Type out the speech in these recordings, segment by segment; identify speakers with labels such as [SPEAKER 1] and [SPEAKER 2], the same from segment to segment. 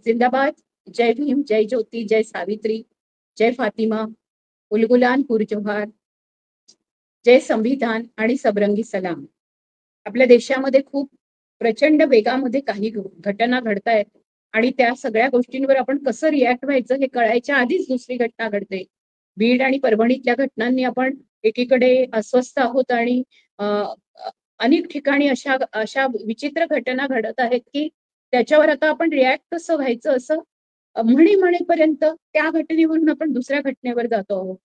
[SPEAKER 1] जिंदाबाद. जय भीम, जय ज्योती, जय सावित्री, जय फातिमा, उलगुलान पुरजोहार, जय संविधान आणि सबरंगी सलाम. आपल्या देशामध्ये खूप प्रचंड वेगामध्ये काही घटना घडतायत आणि त्या सगळ्या गोष्टींवर आपण कसं रिॲक्ट व्हायचं हे कळायच्या आधीच दुसरी घटना घडते. बीड आणि परभणीतल्या घटनांनी आपण एकीकडे अस्वस्थ आहोत आणि अ, अ, अनेक ठिकाणी अशा अशा विचित्र घटना घडत आहेत की त्याच्यावर आता आपण रिॲक्ट कसं व्हायचं असं म्हणेपर्यंत त्या घटनेवरून आपण दुसऱ्या घटनेवर जातो आहोत.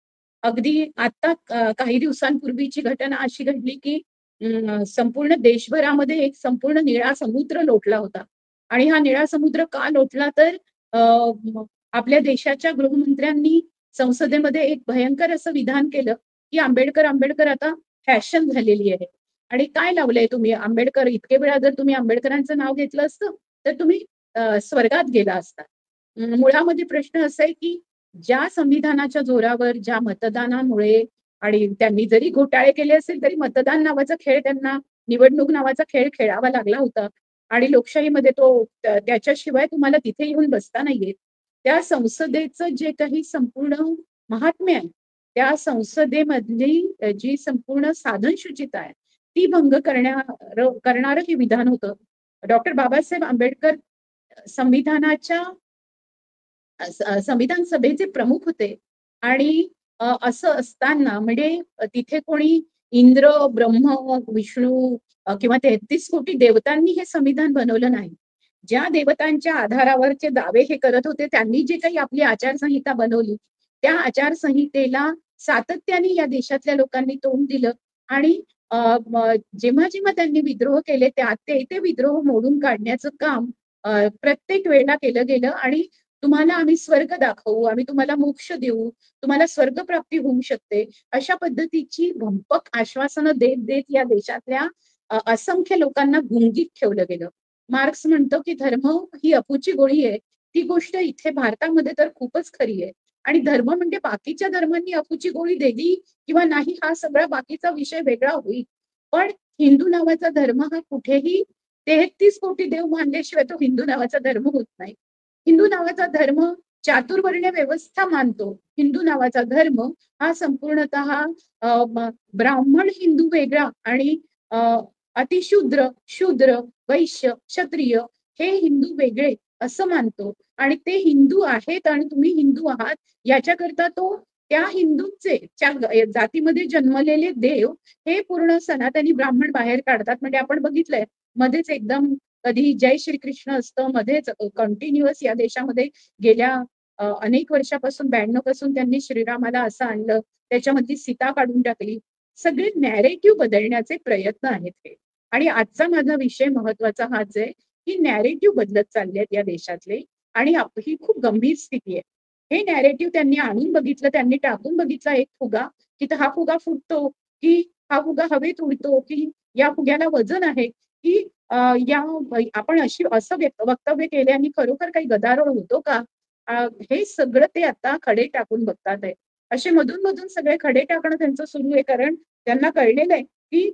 [SPEAKER 1] अगदी आता काही दिवसांपूर्वीची घटना अशी घडली की संपूर्ण देशभरामध्ये एक संपूर्ण निळा समुद्र लोटला होता आणि हा निळा समुद्र का लोटला तर अ, आपल्या देशाच्या गृहमंत्र्यांनी संसदेमध्ये एक भयंकर असं विधान केलं की आंबेडकर आंबेडकर आता फॅशन झालेली आहे. आणि काय लावलंय तुम्ही आंबेडकर इतके वेळा जर तुम्ही आंबेडकरांचं नाव घेतलं असतं तर तुम्ही स्वर्गात गेला असता. मुळामध्ये प्रश्न असा आहे की ज्या संविधानाच्या जोरावर ज्या मतदानामुळे आणि त्यांनी जरी घोटाळे केले असेल तरी मतदान नावाचा खेळ त्यांना निवडणूक नावाचा खेळ खेळावा लागला होता आणि लोकशाहीमध्ये तो त्याच्याशिवाय तुम्हाला तिथे येऊन बसता नाहीये. त्या संसदेचं जे काही संपूर्ण महात्म्य आहे त्या संसदेमधली जी संपूर्ण साधनशुचिता आहे ती भंग करणारं हे विधान होतं. डॉक्टर बाबासाहेब आंबेडकर संविधानाच्या संविधान सभेचे प्रमुख होते आणि असं असताना म्हणजे तिथे कोणी इंद्र, ब्रह्म, विष्णू किंवा 33 कोटी देवतांनी हे संविधान बनवलं नाही. ज्या देवतांच्या आधारावरचे दावे हे करत होते त्यांनी जे काही आपली आचारसंहिता बनवली त्या आचारसंहितेला सातत्याने या देशातल्या लोकांनी तोंड दिलं आणि जेव्हा जेव्हा त्यांनी विद्रोह केले ते विद्रोह मोडून काढण्याचं काम प्रत्येक वेळेला केलं गेलं आणि तुम्हाला आम्ही स्वर्ग दाखवू, आम्ही तुम्हाला मोक्ष देऊ, तुम्हाला स्वर्गप्राप्ती होऊ शकते, अशा पद्धतीची भंपक आश्वासनं देत देत या देशातल्या असंख्य लोकांना गुंगीत ठेवलं गेलं. मार्क्स म्हणतो की धर्म ही अफूची गोळी आहे. ती गोष्ट इथे भारतामध्ये तर खूपच खरी आहे. आणि धर्म म्हणजे बाकीच्या धर्मांनी अफूची गोळी दिली किंवा नाही हा सगळा बाकीचा विषय वेगळा होईल. पण हिंदू नावाचा धर्म हा कुठेही 33 कोटी देव मानल्याशिवाय तो हिंदू नावाचा धर्म होत नाही. हिंदू नावाचा धर्म चातुर्वर्ण्य व्यवस्था मानतो. हिंदू नावाचा धर्म हा संपूर्णतः ब्राह्मण हिंदू वेगळा आणि अतिशूद्र, शूद्र, वैश्य, क्षत्रिय हे हिंदू वेगळे असं मानतो आणि ते हिंदू आहेत आणि तुम्ही हिंदू आहात याच्याकरता तो त्या हिंदूंचे जातीमध्ये जन्मलेले देव हे पूर्ण सनातनी ब्राह्मण बाहेर काढतात. म्हणजे आपण बघितलंय मध्येच एकदम कधी जय श्रीकृष्ण असतं मध्येच कंटिन्युअस या देशामध्ये गेल्या अनेक वर्षापासून 92 पासून त्यांनी श्रीरामाला असं आणलं त्याच्यामधली सीता काढून टाकली. सगळे नॅरेटिव्ह बदलण्याचे प्रयत्न आहेत हे आणि आजचा माझा विषय महत्वाचा हाच आहे की नॅरेटिव्ह बदलत चालले आहेत या देशातले आणि ही खूप गंभीर स्थिती आहे. हे नॅरेटिव्ह त्यांनी आणून बघितलं त्यांनी टाकून बघितला एक फुगा की हा फुगा फुटतो की हा फुगा हवेत उडतो की या फुग्याला वजन आहे की या आपण असं वक्तव्य केल्याने खरोखर काही गदारोळ होतो का. हे सगळं ते आता खडे टाकून बघतात आहे. असे मधून मधून सगळे खडे टाकणं त्यांचं सुरू आहे कारण त्यांना कळलेलं आहे की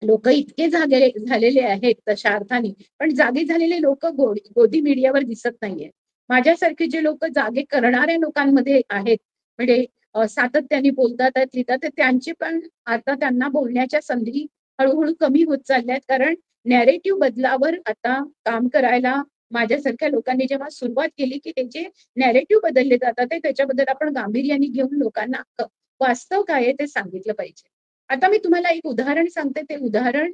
[SPEAKER 1] लोक इतके झालेले आहेत तशा अर्थाने पण जागे झालेले लोक गोदी मीडियावर दिसत नाहीये. माझ्यासारखे जे लोक जागे करणाऱ्या लोकांमध्ये आहेत म्हणजे सातत्याने बोलतात लिहितात त्यांची पण आता त्यांना बोलण्याच्या संधी हळूहळू कमी होत चालल्यात कारण नॅरेटिव्ह बदलावर आता काम करायला माझ्यासारख्या लोकांनी जेव्हा सुरुवात केली की त्याचे नॅरेटिव्ह बदलले जातात त्याच्याबद्दल आपण गांभीर्याने घेऊन लोकांना वास्तव काय आहे ते सांगितलं पाहिजे. आता मी तुम्हाला एक उदाहरण सांगते ते उदाहरण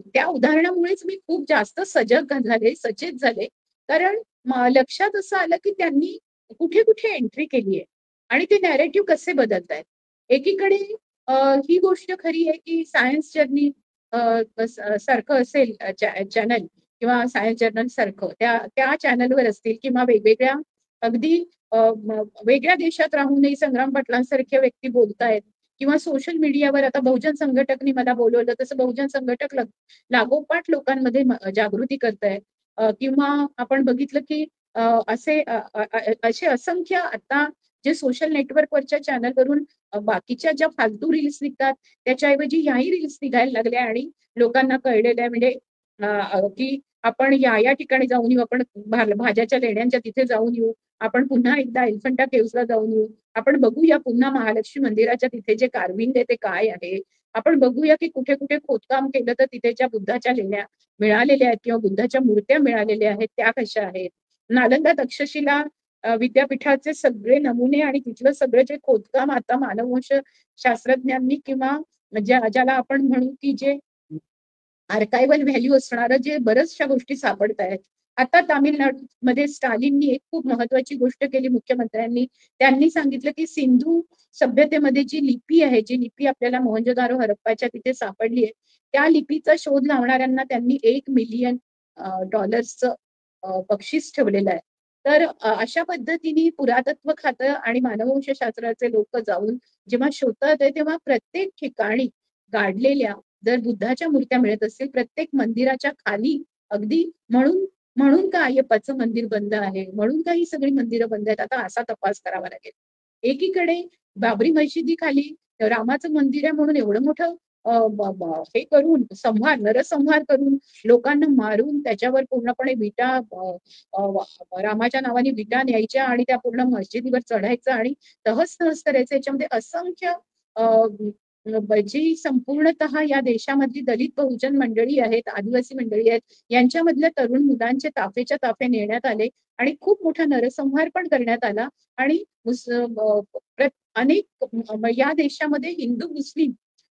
[SPEAKER 1] त्या उदाहरणामुळेच मी खूप जास्त सचेत झाले कारण लक्षात असं आलं की त्यांनी कुठे कुठे एंट्री केली आहे आणि ते नॅरेटिव्ह कसे बदलतायत. एकीकडे ही गोष्ट खरी आहे की सायन्स जर्नी सारखं असेल चॅनल किंवा सायन्स जर्नल सारखं त्या चॅनलवर असतील किंवा वेगवेगळ्या अगदी वेगळ्या देशात राहूनही संग्राम पाटलांसारख्या व्यक्ती बोलतायत किंवा सोशल मीडियावर आता बहुजन संघटकनी मला बोलवलं तसं बहुजन संघटक लागोपाठ लोकांमध्ये जागृती करतायत किंवा आपण बघितलं की असे असंख्य आता जे सोशल नेटवर्कवरच्या चॅनलवरून बाकीच्या ज्या फालतू रील्स निघतात त्याच्याऐवजी याही रील्स निघायला लागल्या आणि लोकांना कळलेलं आहे म्हणजे की आपण या ठिकाणी जाऊन येऊ, आपण भाज्याच्या लेण्यांच्या तिथे जाऊन येऊ, आपण पुन्हा एकदा एलिफंटा केव्हजला जाऊन येऊ, आपण बघूया पुन्हा महालक्ष्मी मंदिराच्या तिथे जे कार्विंग आहे ते काय आहे, आपण बघूया की कुठे कुठे खोदकाम केलं तर तिथे ज्या बुद्धाच्या लेण्या मिळालेल्या आहेत किंवा बुद्धाच्या मूर्त्या मिळालेल्या आहेत त्या कशा आहेत. नालंदा तक्षशिला विद्यापीठाचे सगळे नमुने आणि तिथलं सगळं जे खोदकाम आता मानववंश शास्त्रज्ञांनी किंवा ज्याला आपण म्हणू की जे आर्कायवल व्हॅल्यू असणारं जे बऱ्याचशा गोष्टी सापडत आहेत. आता तामिळनाडूमध्ये स्टालिननी एक खूप महत्वाची गोष्ट केली मुख्यमंत्र्यांनी. त्यांनी सांगितलं की सिंधू सभ्यतेमध्ये जी लिपी आहे, जी लिपी आपल्याला मोहनजोदारो हरप्पाच्या तिथे सापडली आहे, त्या लिपीचा शोध लावणाऱ्यांना त्यांनी $1 मिलियन बक्षीस ठेवलेलं आहे. तर अशा पद्धतीने पुरातत्व खातं आणि मानववंशशास्त्राचे लोक जाऊन जेव्हा शोधतात तेव्हा प्रत्येक ठिकाणी गाडलेल्या जर बुद्धाच्या मूर्त्या मिळत असतील, प्रत्येक मंदिराच्या खाली अगदी म्हणून म्हणून का अय्यप्पाचं मंदिर बंद आहे, म्हणून का ही सगळी मंदिरं बंद आहेत, आता असा तपास करावा लागेल. एकीकडे बाबरी मशिदी खाली रामाचं मंदिर आहे म्हणून एवढं मोठं हे करून नरसंहार करून लोकांना मारून त्याच्यावर पूर्णपणे विटा रामाच्या नावाने विटा न्यायच्या आणि त्या पूर्ण मस्जिदीवर चढायचं आणि तहस तहस करायचं. याच्यामध्ये असंख्य जी संपूर्णतः या देशामधली दलित बहुजन मंडळी आहेत, आदिवासी मंडळी आहेत, यांच्यामधल्या तरुण मुलांचे ताफेच्या ताफे नेण्यात आले आणि खूप मोठा नरसंहार पण करण्यात आला. आणि अनेक या देशामध्ये हिंदू मुस्लिम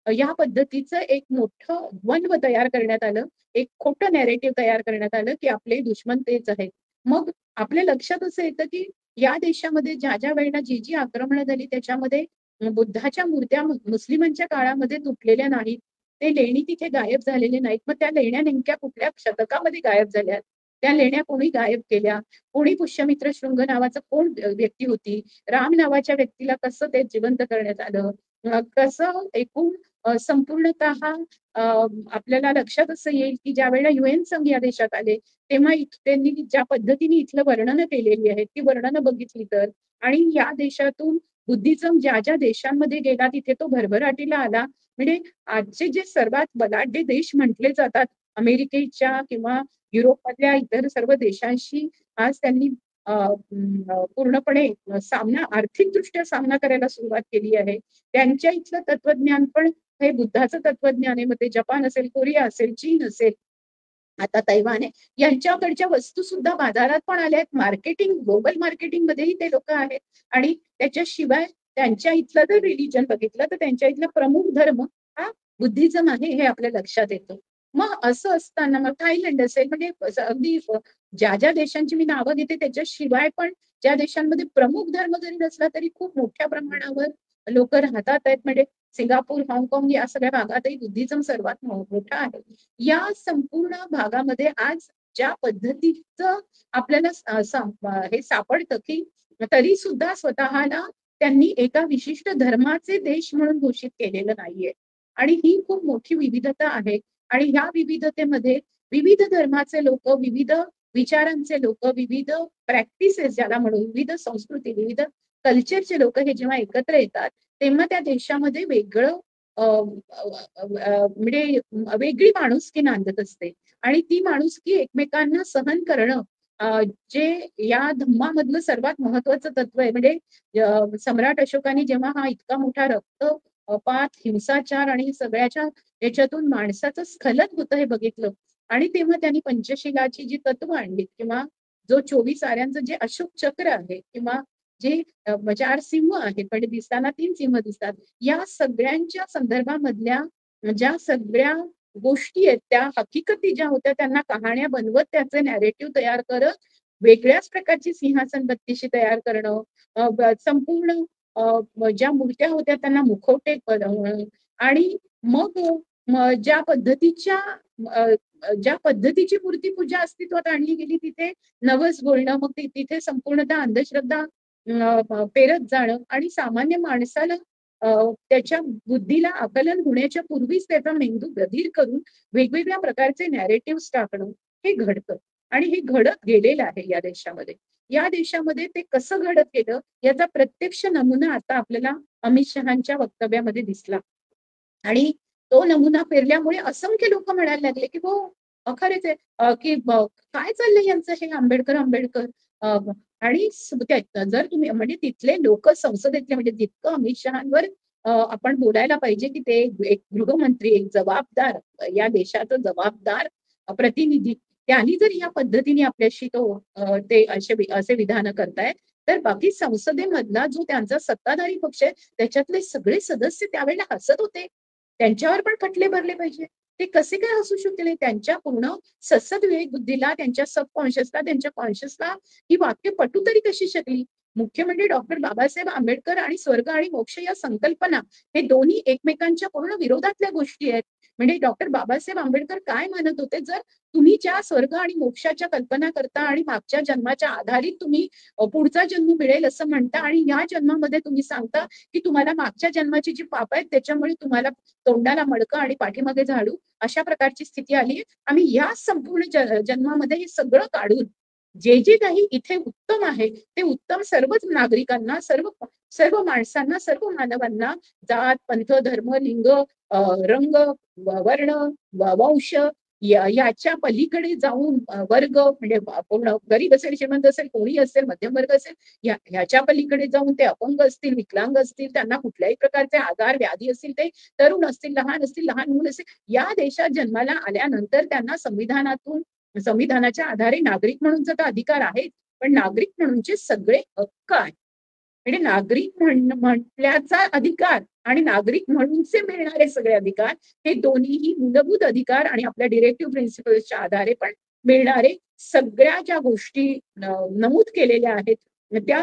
[SPEAKER 1] या पद्धतीचं एक मोठं द्वंद्व तयार करण्यात आलं. एक खोटं नॅरेटिव्ह तयार करण्यात आलं की आपले दुश्मन तेच आहेत. मग आपल्या लक्षात असं येतं की या देशामध्ये ज्या वेळेला जी आक्रमणं झाली त्याच्यामध्ये बुद्धाच्या मूर्त्या मुस्लिमांच्या काळामध्ये तुटलेल्या नाहीत. ते लेणी तिथे गायब झालेले नाहीत. मग त्या लेण्या नेमक्या कुठल्या शतकामध्ये गायब झाल्या, त्या लेण्या कोणी गायब केल्या, कोणी पुष्यमित्र शृंग नावाचं कोण व्यक्ती होती, राम नावाच्या व्यक्तीला कसं ते जिवंत करण्यात आलं, कसं एकूण संपूर्णतः आपल्याला लक्षात असं येईल की ज्या वेळेला UN संघ या देशात आले तेव्हा त्यांनी ज्या पद्धतीने इथलं वर्णनं केलेली आहेत ती वर्णनं बघितली तर, आणि या देशातून बुद्धिझम ज्या देशांमध्ये गेला तिथे तो भरभराटीला आला. म्हणजे आजचे जे सर्वात बलाढ्य देश म्हटले जातात अमेरिकेच्या किंवा युरोपमधल्या इतर सर्व देशांशी आज त्यांनी पूर्णपणे आर्थिकदृष्ट्या सामना करायला सुरुवात केली आहे. त्यांच्या इथलं तत्वज्ञान पण हे बुद्धाचं तत्वज्ञान आहे. मग ते जपान असेल, कोरिया असेल, चीन असेल, आता तैवान आहे, यांच्याकडच्या वस्तू सुद्धा बाजारात पण आल्या आहेत. ग्लोबल मार्केटिंग मध्येही ते लोक आहेत. आणि त्याच्याशिवाय त्यांच्या इथलं जर रिलिजन बघितलं तर त्यांच्या इथला प्रमुख धर्म हा बुद्धिझम आहे हे आपल्या लक्षात येतं. मग असं असताना मग थायलंड असेल, म्हणजे अगदी ज्या देशांची मी नावं घेते त्याच्याशिवाय पण ज्या देशांमध्ये प्रमुख धर्म जरी नसला तरी खूप मोठ्या प्रमाणावर लोक राहतात आहेत. म्हणजे सिंगापूर, हाँगकाँग या सगळ्या भागातही बुद्धिझम सर्वात मोठा आहे. या संपूर्ण भागामध्ये आज ज्या पद्धतीचं आपल्याला हे सापडतं की तरी सुद्धा स्वतःला त्यांनी एका विशिष्ट धर्माचे देश म्हणून घोषित केलेलं नाहीये. आणि ही खूप मोठी विविधता आहे. आणि ह्या विविधतेमध्ये विविध धर्माचे लोक, विविध विचारांचे लोक, विविध प्रॅक्टिसेस ज्याला म्हणून, विविध संस्कृती, विविध कल्चरचे लोक हे जेव्हा एकत्र येतात तेव्हा त्या देशामध्ये वेगळं म्हणजे वेगळी माणुसकी नांदत असते. आणि ती माणुसकी एकमेकांना सहन करणं जे या धम्मामधलं सर्वात महत्वाचं तत्व आहे. म्हणजे सम्राट अशोकाने जेव्हा हा इतका मोठा रक्तपात, हिंसाचार आणि सगळ्याच्या याच्यातून माणसाचं स्खलन होतं हे बघितलं आणि तेव्हा त्यांनी पंचशिलाची जी तत्व आणली किंवा जो 24 आऱ्यांचं जे अशोक चक्र आहे किंवा जे 4 सिंह आहेत, म्हणजे दिसताना 3 सिंह दिसतात, या सगळ्यांच्या संदर्भामधल्या ज्या सगळ्या गोष्टी आहेत त्या हकीकती ज्या होत्या त्यांना कहाण्या बनवत त्याचे नॅरेटिव्ह तयार करत वेगळ्याच प्रकारची सिंहासन बत्तीशी तयार करणं, संपूर्ण ज्या मूर्त्या होत्या त्यांना मुखवटे बनवणं आणि मग ज्या पद्धतीची मूर्तीपूजा अस्तित्वात आणली गेली तिथे नवस बोलणं, मग तिथे संपूर्णतः अंधश्रद्धा पेरत जाणं आणि सामान्य माणसाला त्याच्या बुद्धीला आकलन होण्याच्या पूर्वीच त्याचा मेंदू बधीर करून वेगवेगळ्या प्रकारचे नॅरेटिव्ह टाकणं हे घडतं. आणि हे घडत गेलेलं आहे या देशामध्ये. या देशामध्ये ते कसं घडत गेलं याचा प्रत्यक्ष नमुना आता आपल्याला अमित शहांच्या वक्तव्यामध्ये दिसला. आणि तो नमुना पेरल्यामुळे असंख्य लोक म्हणायला लागले की हो, खरेच आहे की काय चाललंय यांचं हे आंबेडकर आंबेडकर. अ, आणि जर तुम्ही म्हणजे तिथले लोक संसदेतले म्हणजे जितकं अमित शहावर आपण बोलायला पाहिजे की ते एक गृहमंत्री, एक जबाबदार, या देशाचं जबाबदार प्रतिनिधी, त्यांनी जर या पद्धतीने आपल्याशी ते असे विधान करतायत, तर बाकी संसदेमधला जो त्यांचा सत्ताधारी पक्ष आहे त्याच्यातले सगळे सदस्य त्यावेळेला हसत होते. त्यांच्यावर पण खटले भरले पाहिजे. ते कसे काय हसू शकले? त्यांच्या पूर्ण सद्सद विवेक बुद्धीला, त्यांच्या सबकॉन्शियसला, त्यांच्या कॉन्शियसला ही वाक्य पटू तरी कशी शकली? मुख्य म्हणजे डॉक्टर बाबासाहेब आंबेडकर आणि स्वर्ग आणि मोक्ष या संकल्पना हे दोन्ही एकमेकांच्या पूर्ण विरोधातल्या गोष्टी आहेत. म्हणजे डॉक्टर बाबासाहेब आंबेडकर काय म्हणत होते, जर तुम्ही ज्या स्वर्ग आणि मोक्षाच्या कल्पना करता आणि मागच्या जन्माच्या आधारित तुम्ही पुढचा जन्म मिळेल असं म्हणता आणि या जन्मामध्ये तुम्ही सांगता की तुम्हाला मागच्या जन्माची जी पाप आहेत त्याच्यामुळे तुम्हाला तोंडाला मडकं आणि पाठीमागे झाडू अशा प्रकारची स्थिती आली आहे. आम्ही या संपूर्ण जन्मामध्ये हे सगळं काढून जे काही इथे उत्तम आहे ते उत्तम सर्वच नागरिकांना, सर्व सर्व माणसांना, सर्व मानवांना, जात पंथ धर्म लिंग रंग वर्ण वंश याच्या पलीकडे जाऊन वर्ग म्हणजे पूर्ण गरीब असेल श्रीमंत असेल कोणी असेल मध्यम वर्ग असेल ह्याच्या पलीकडे जाऊन ते अपंग असतील विकलांग असतील त्यांना कुठल्याही प्रकारचे आजार व्याधी असतील ते तरुण असतील लहान मूल असेल या देशात जन्माला आल्यानंतर त्यांना संविधानाच्या आधारे नागरिक म्हणूनचा तर अधिकार आहे पण नागरिक म्हणूनचे सगळे हक्क आहेत. म्हणजे नागरिक म्हटल्याचा अधिकार आणि नागरिक म्हणूनचे मिळणारे सगळे अधिकार हे दोन्हीही मूलभूत अधिकार आणि आपल्या डिरेक्टिव्ह प्रिन्सिपल्सच्या आधारे पण मिळणारे सगळ्या ज्या गोष्टी नमूद केलेल्या आहेत त्या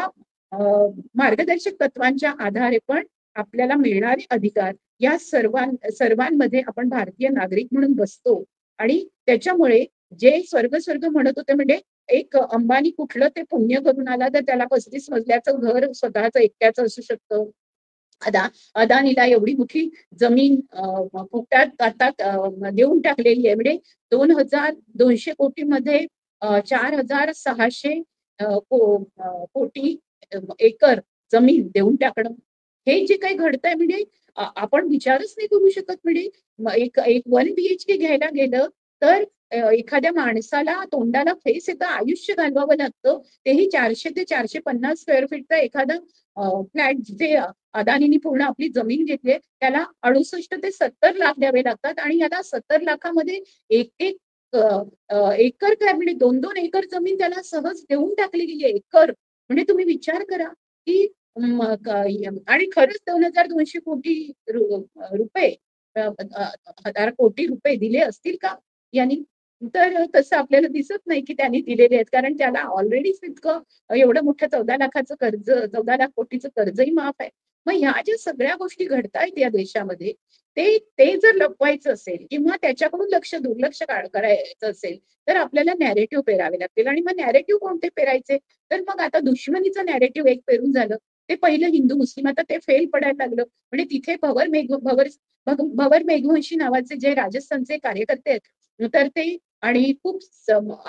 [SPEAKER 1] मार्गदर्शक तत्वांच्या आधारे पण आपल्याला मिळणारे अधिकार या सर्वांमध्ये आपण भारतीय नागरिक म्हणून बसतो. आणि त्याच्यामुळे जे स्वर्ग स्वर्ग म्हणत होते म्हणजे एक अंबानी कुठलं ते पुण्य करून आला तर त्याला 35 मजल्याचं घर स्वतःचं एकट्याचं असू शकतं. अदानीला एवढी मोठी जमीन फुकटात आता देऊन टाकलेली आहे. म्हणजे 2200 कोटीमध्ये 4600 कोटी एकर जमीन देऊन टाकणं. हे जे काही घडतंय म्हणजे आपण विचारच नाही करू शकत. म्हणजे एक एक 1 BHK घ्यायला गेलं तर एखाद्या माणसाला तोंडाला फेस येतं आयुष्य घालवावं लागतं. तेही 400 ते 450 स्क्वेअर फीटचा एखादा फ्लॅट जे अदानीनी पूर्ण आपली जमीन घेतली त्याला 68 ते 70 लाख द्यावे लागतात आणि याला 70 लाखामध्ये एक एक एकर काय म्हणजे 2-2 एकर जमीन त्याला सहज देऊन टाकली गेली आहे. एकर म्हणजे तुम्ही विचार करा की आणि खरंच 2200 कोटी रुपये 1000 कोटी रुपये दिले असतील का यांनी? तर तसं आपल्याला दिसत नाही की त्यांनी दिलेले आहेत कारण त्याला ऑलरेडीच इतकं एवढं मोठं 14 लाखाचं कर्ज 14 लाख कोटीचं कर्जही माफ आहे. मग ह्या ज्या सगळ्या गोष्टी घडतायत या देशामध्ये ते ते जर लपवायचं असेल किंवा त्याच्याकडून दुर्लक्ष करायचं असेल तर आपल्याला नॅरेटिव्ह पेरावे लागतील आणि मग नॅरेटिव्ह कोणते पेरायचे तर मग आता दुश्मनीचं नॅरेटिव्ह एक पेरून झालं. ते पहिलं हिंदू मुस्लिम आता ते फेल पडायला लागलं. म्हणजे तिथे भवर मेघवंशी नावाचे जे राजस्थानचे कार्यकर्ते आहेत तर ते आणि खूप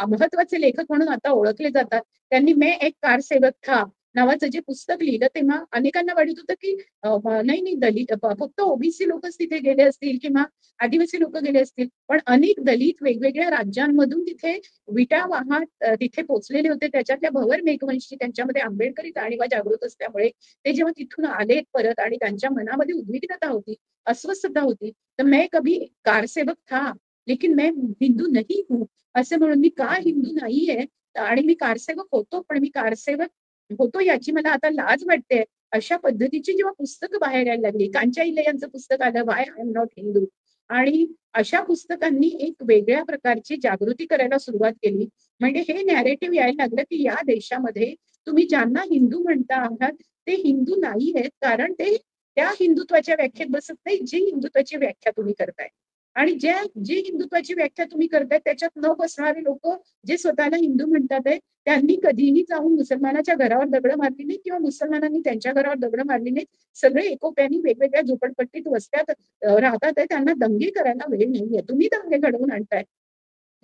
[SPEAKER 1] महत्वाचे लेखक म्हणून आता ओळखले जातात. त्यांनी मैं एक कार सेवक था नावाचं जे पुस्तक लिहिलं तेव्हा अनेकांना वाटत होतं की नाही नाही दलित फक्त ओबीसी लोकच तिथे गेले असतील किंवा आदिवासी लोक गेले असतील पण अनेक दलित वेगवेगळ्या राज्यांमधून तिथे विटा वाहत तिथे पोहोचलेले होते. त्याच्यातल्या भवर मेघवंशी त्यांच्यामध्ये आंबेडकरी जाणीवा जागृत असल्यामुळे ते जेव्हा तिथून आले परत आणि त्यांच्या मनामध्ये उद्विग्नता होती अस्वस्थता होती तर मैं कभी कार सेवक था लेकिन मैं हिंदू नहीं हूं असं म्हणून मी का हिंदू नाहीये आणि मी कारसेवक होतो पण मी कारसेवक होतो याची मला आता लाज वाटते. अशा पद्धतीची जेव्हा पुस्तकं बाहेर यायला लागली कांच्या यांचं पुस्तक आलं Y I am not Hindu आणि अशा पुस्तकांनी एक वेगळ्या प्रकारची जागृती करायला सुरुवात केली. म्हणजे हे नॅरेटिव्ह यायला लागलं की या देशामध्ये तुम्ही ज्यांना हिंदू म्हणता आहात ते हिंदू नाही आहेत कारण ते त्या हिंदुत्वाच्या व्याख्येत बसत नाही जी हिंदुत्वाची व्याख्या तुम्ही करताय. आणि जी हिंदुत्वाची व्याख्या तुम्ही करताय त्याच्यात न बसणारे लोक जे स्वतःला हिंदू म्हणतात आहे त्यांनी कधीही जाऊन मुसलमानाच्या घरावर दगड मारली नाही किंवा मुसलमानांनी त्यांच्या घरावर दगड मारली नाही. सगळे एकोप्याने वेगवेगळ्या झोपडपट्टीत वस्त्यात राहतात आहे त्यांना दंगे करायला वेळ नाहीये. तुम्ही दंगे घडवून आणताय.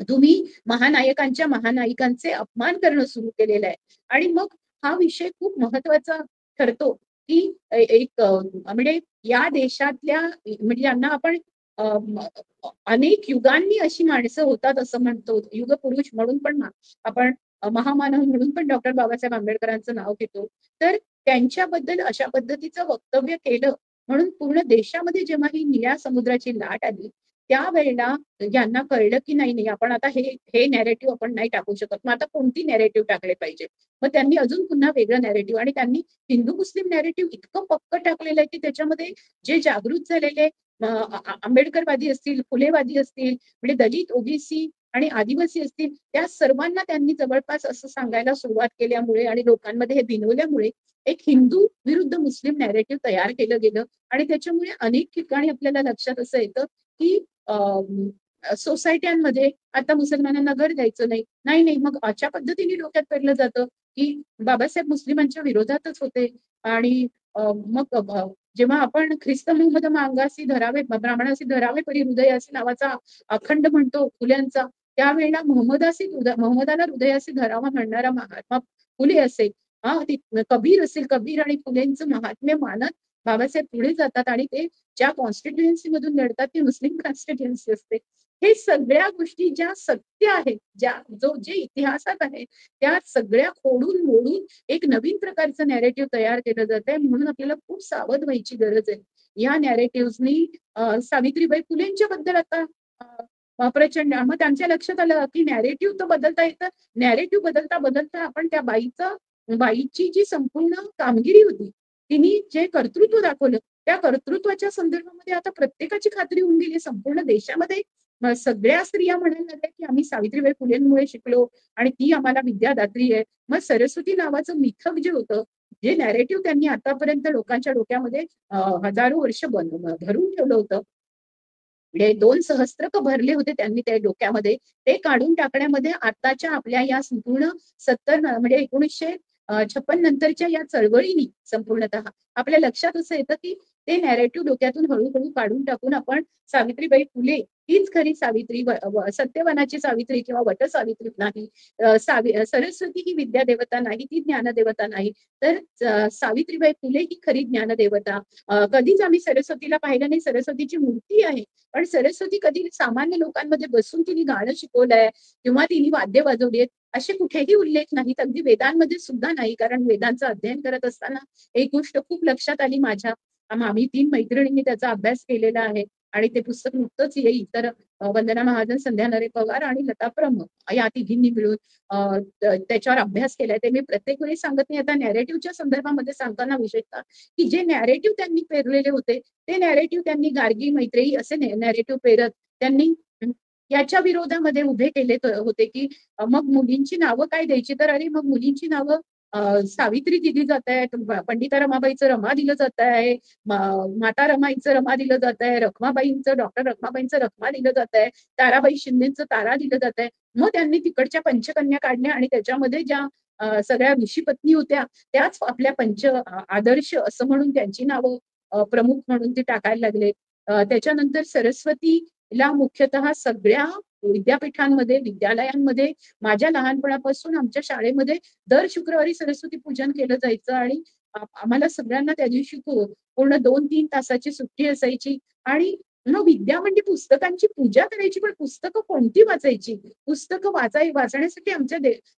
[SPEAKER 1] तुम्ही महानायकांचे अपमान करणं सुरू केलेलं आहे. आणि मग हा विषय खूप महत्वाचा ठरतो की एक म्हणजे या देशातल्या म्हणजे ज्यांना आपण अनेक युगांनी अशी माणसं होतात असं म्हणतो. युगपुरुष म्हणून पण आपण महामानव म्हणून पण डॉक्टर बाबासाहेब आंबेडकरांचं नाव घेतो. तर त्यांच्याबद्दल अशा पद्धतीचं वक्तव्य केलं म्हणून पूर्ण देशामध्ये जेव्हा ही निळ्या समुद्राची लाट आली, त्यावेळेला यांना कळलं की नाही नाही, आपण आता हे हे नॅरेटिव्ह आपण नाही टाकू शकत. मग आता कोणती नॅरेटिव्ह टाकले पाहिजे? मग त्यांनी अजून पुन्हा वेगळं नॅरेटिव्ह, आणि त्यांनी हिंदू मुस्लिम नॅरेटिव्ह इतकं पक्क टाकलेलं आहे की त्याच्यामध्ये जे जागृत झालेले आंबेडकरवादी असतील, फुलेवादी असतील, म्हणजे दलित, ओबीसी आणि आदिवासी असतील, त्या सर्वांना त्यांनी जवळपास असं सांगायला सुरुवात केल्यामुळे आणि लोकांमध्ये हे भिनवल्यामुळे एक हिंदू विरुद्ध मुस्लिम नॅरेटिव्ह तयार केलं गेलं. आणि त्याच्यामुळे अनेक ठिकाणी आपल्याला लक्षात असं येतं की सोसायट्यांमध्ये आता मुसलमानांना घर द्यायचं नाही, नाही नाही, मग अशा पद्धतीने डोक्यात पेरलं जातं की बाबासाहेब मुस्लिमांच्या विरोधातच होते. आणि मग जेव्हा आपण ख्रिस्त मोहम्मद मांगासी धरावे, ब्राह्मणासी धरावे परी हृदयासी नावाचा अखंड म्हणतो फुल्यांचा, त्यावेळेला मोहम्मदाला हृदयासी धरावा म्हणणारा महात्मा फुले असेल, हा कबीर असेल, कबीर आणि फुलेंचं महात्म्य मानत बाबासाहेब पुढे जातात आणि ते ज्या कॉन्स्टिट्युएन्सी मधून लढतात ती मुस्लिम कॉन्स्टिट्युएन्सी असते. हे सगळ्या गोष्टी ज्या सत्य आहेत, जे इतिहासात आहे, त्या सगळ्या खोडून मोडून एक नवीन प्रकारचं नॅरेटिव्ह तयार केलं जात आहे. म्हणून आपल्याला खूप सावध व्हायची गरज आहे. या नॅरेटिव्हनी सावित्रीबाई फुलेंच्या बद्दल आता प्रचंड, मग त्यांच्या लक्षात आलं की नॅरेटिव्ह तर बदलता येतं. नॅरेटिव्ह बदलता बदलता आपण त्या बाईची जी संपूर्ण कामगिरी होती, तिने जे कर्तृत्व दाखवलं, त्या कर्तृत्वाच्या संदर्भामध्ये आता प्रत्येकाची खात्री होऊन गेली संपूर्ण देशामध्ये. सगळ्या स्त्रिया म्हणायला लागल्या की आम्ही सावित्रीबाई फुलेंमुळे शिकलो आणि ती आम्हाला विद्यादात्री आहे. मग सरस्वती नावाचं मिथक जे होतं, जे नॅरेटिव्ह त्यांनी आतापर्यंत लोकांच्या डोक्यामध्ये हजारो वर्ष भरून ठेवलं होतं, म्हणजे 2 सहस्त्रक भरले होते त्यांनी त्या डोक्यामध्ये, ते काढून टाकण्यामध्ये आताच्या आपल्या या संपूर्ण 70 म्हणजे 1956 नंतरच्या या चळवळीनी संपूर्णतः आपल्या लक्षात असं येतं की ते नॅरेटिव्ह डोक्यातून हळूहळू काढून टाकून आपण सावित्रीबाई फुले हीच खरी सावित्री, सत्यवनाची सावित्री किंवा वट सावित्री नाही. सरस्वती ही विद्या देवता नाही, ती ज्ञानदेवता नाही, तर सावित्रीबाई फुले ही खरी ज्ञानदेवता. कधीच आम्ही सरस्वतीला पाहिलं नाही, सरस्वतीची मूर्ती आहे, पण सरस्वती कधी सामान्य लोकांमध्ये बसून तिने गाणं शिकवलंय किंवा तिने वाद्य वाजवली आहेत असे कुठेही उल्लेख नाहीत. अगदी वेदांमध्ये सुद्धा नाही. कारण वेदांचं अध्ययन करत असताना एक गोष्ट खूप लक्षात आली माझ्या. आम्ही 3 मैत्रिणींनी त्याचा अभ्यास केलेला आहे आणि ते पुस्तक नुकतंच येईल. तर वंदना महाजन, संध्या नरे पवार आणि लता प्रम या तिघींनी मिळून त्याच्यावर अभ्यास केलाय. ते मी प्रत्येक वेळी सांगत नाही. आता नॅरेटिव्हच्या संदर्भामध्ये सांगताना विशेषतः की जे नॅरेटिव्ह त्यांनी पेरलेले होते, ते नॅरेटिव्ह त्यांनी गार्गी, मैत्रेयी असे नॅरेटिव्ह पेरत त्यांनी याच्या विरोधामध्ये उभे केले होते की मग मुलींची नावं काय द्यायची, तर अरे मग मुलींची नावं सावित्री दिली जात आहेत, पंडिता रमाबाईचं रमा दिलं जात आहे, माता रमाईचं रमा दिलं जात आहे, रखमाबाईंचं, डॉक्टर रखमाबाईंचं रखमा दिलं जात आहे, ताराबाई शिंदेचं तारा दिलं जात आहे. मग त्यांनी तिकडच्या पंचकन्या काढल्या आणि त्याच्यामध्ये ज्या सगळ्या ऋषीपत्नी होत्या त्याच आपल्या आदर्श असं म्हणून त्यांची नावं प्रमुख म्हणून ते टाकायला लागले. त्याच्यानंतर सरस्वतीला मुख्यतः सगळ्या विद्यापीठांमध्ये, विद्यालयांमध्ये माझ्या लहानपणापासून आमच्या शाळेमध्ये दर शुक्रवारी सरस्वती पूजन केलं जायचं आणि आम्हाला सगळ्यांना त्या दिवशी पूर्ण 2-3 तासाची सुट्टी असायची. आणि मग विद्या म्हणजे पुस्तकांची पूजा करायची, पण पुस्तकं कोणती वाचायची? पुस्तकं वाचण्यासाठी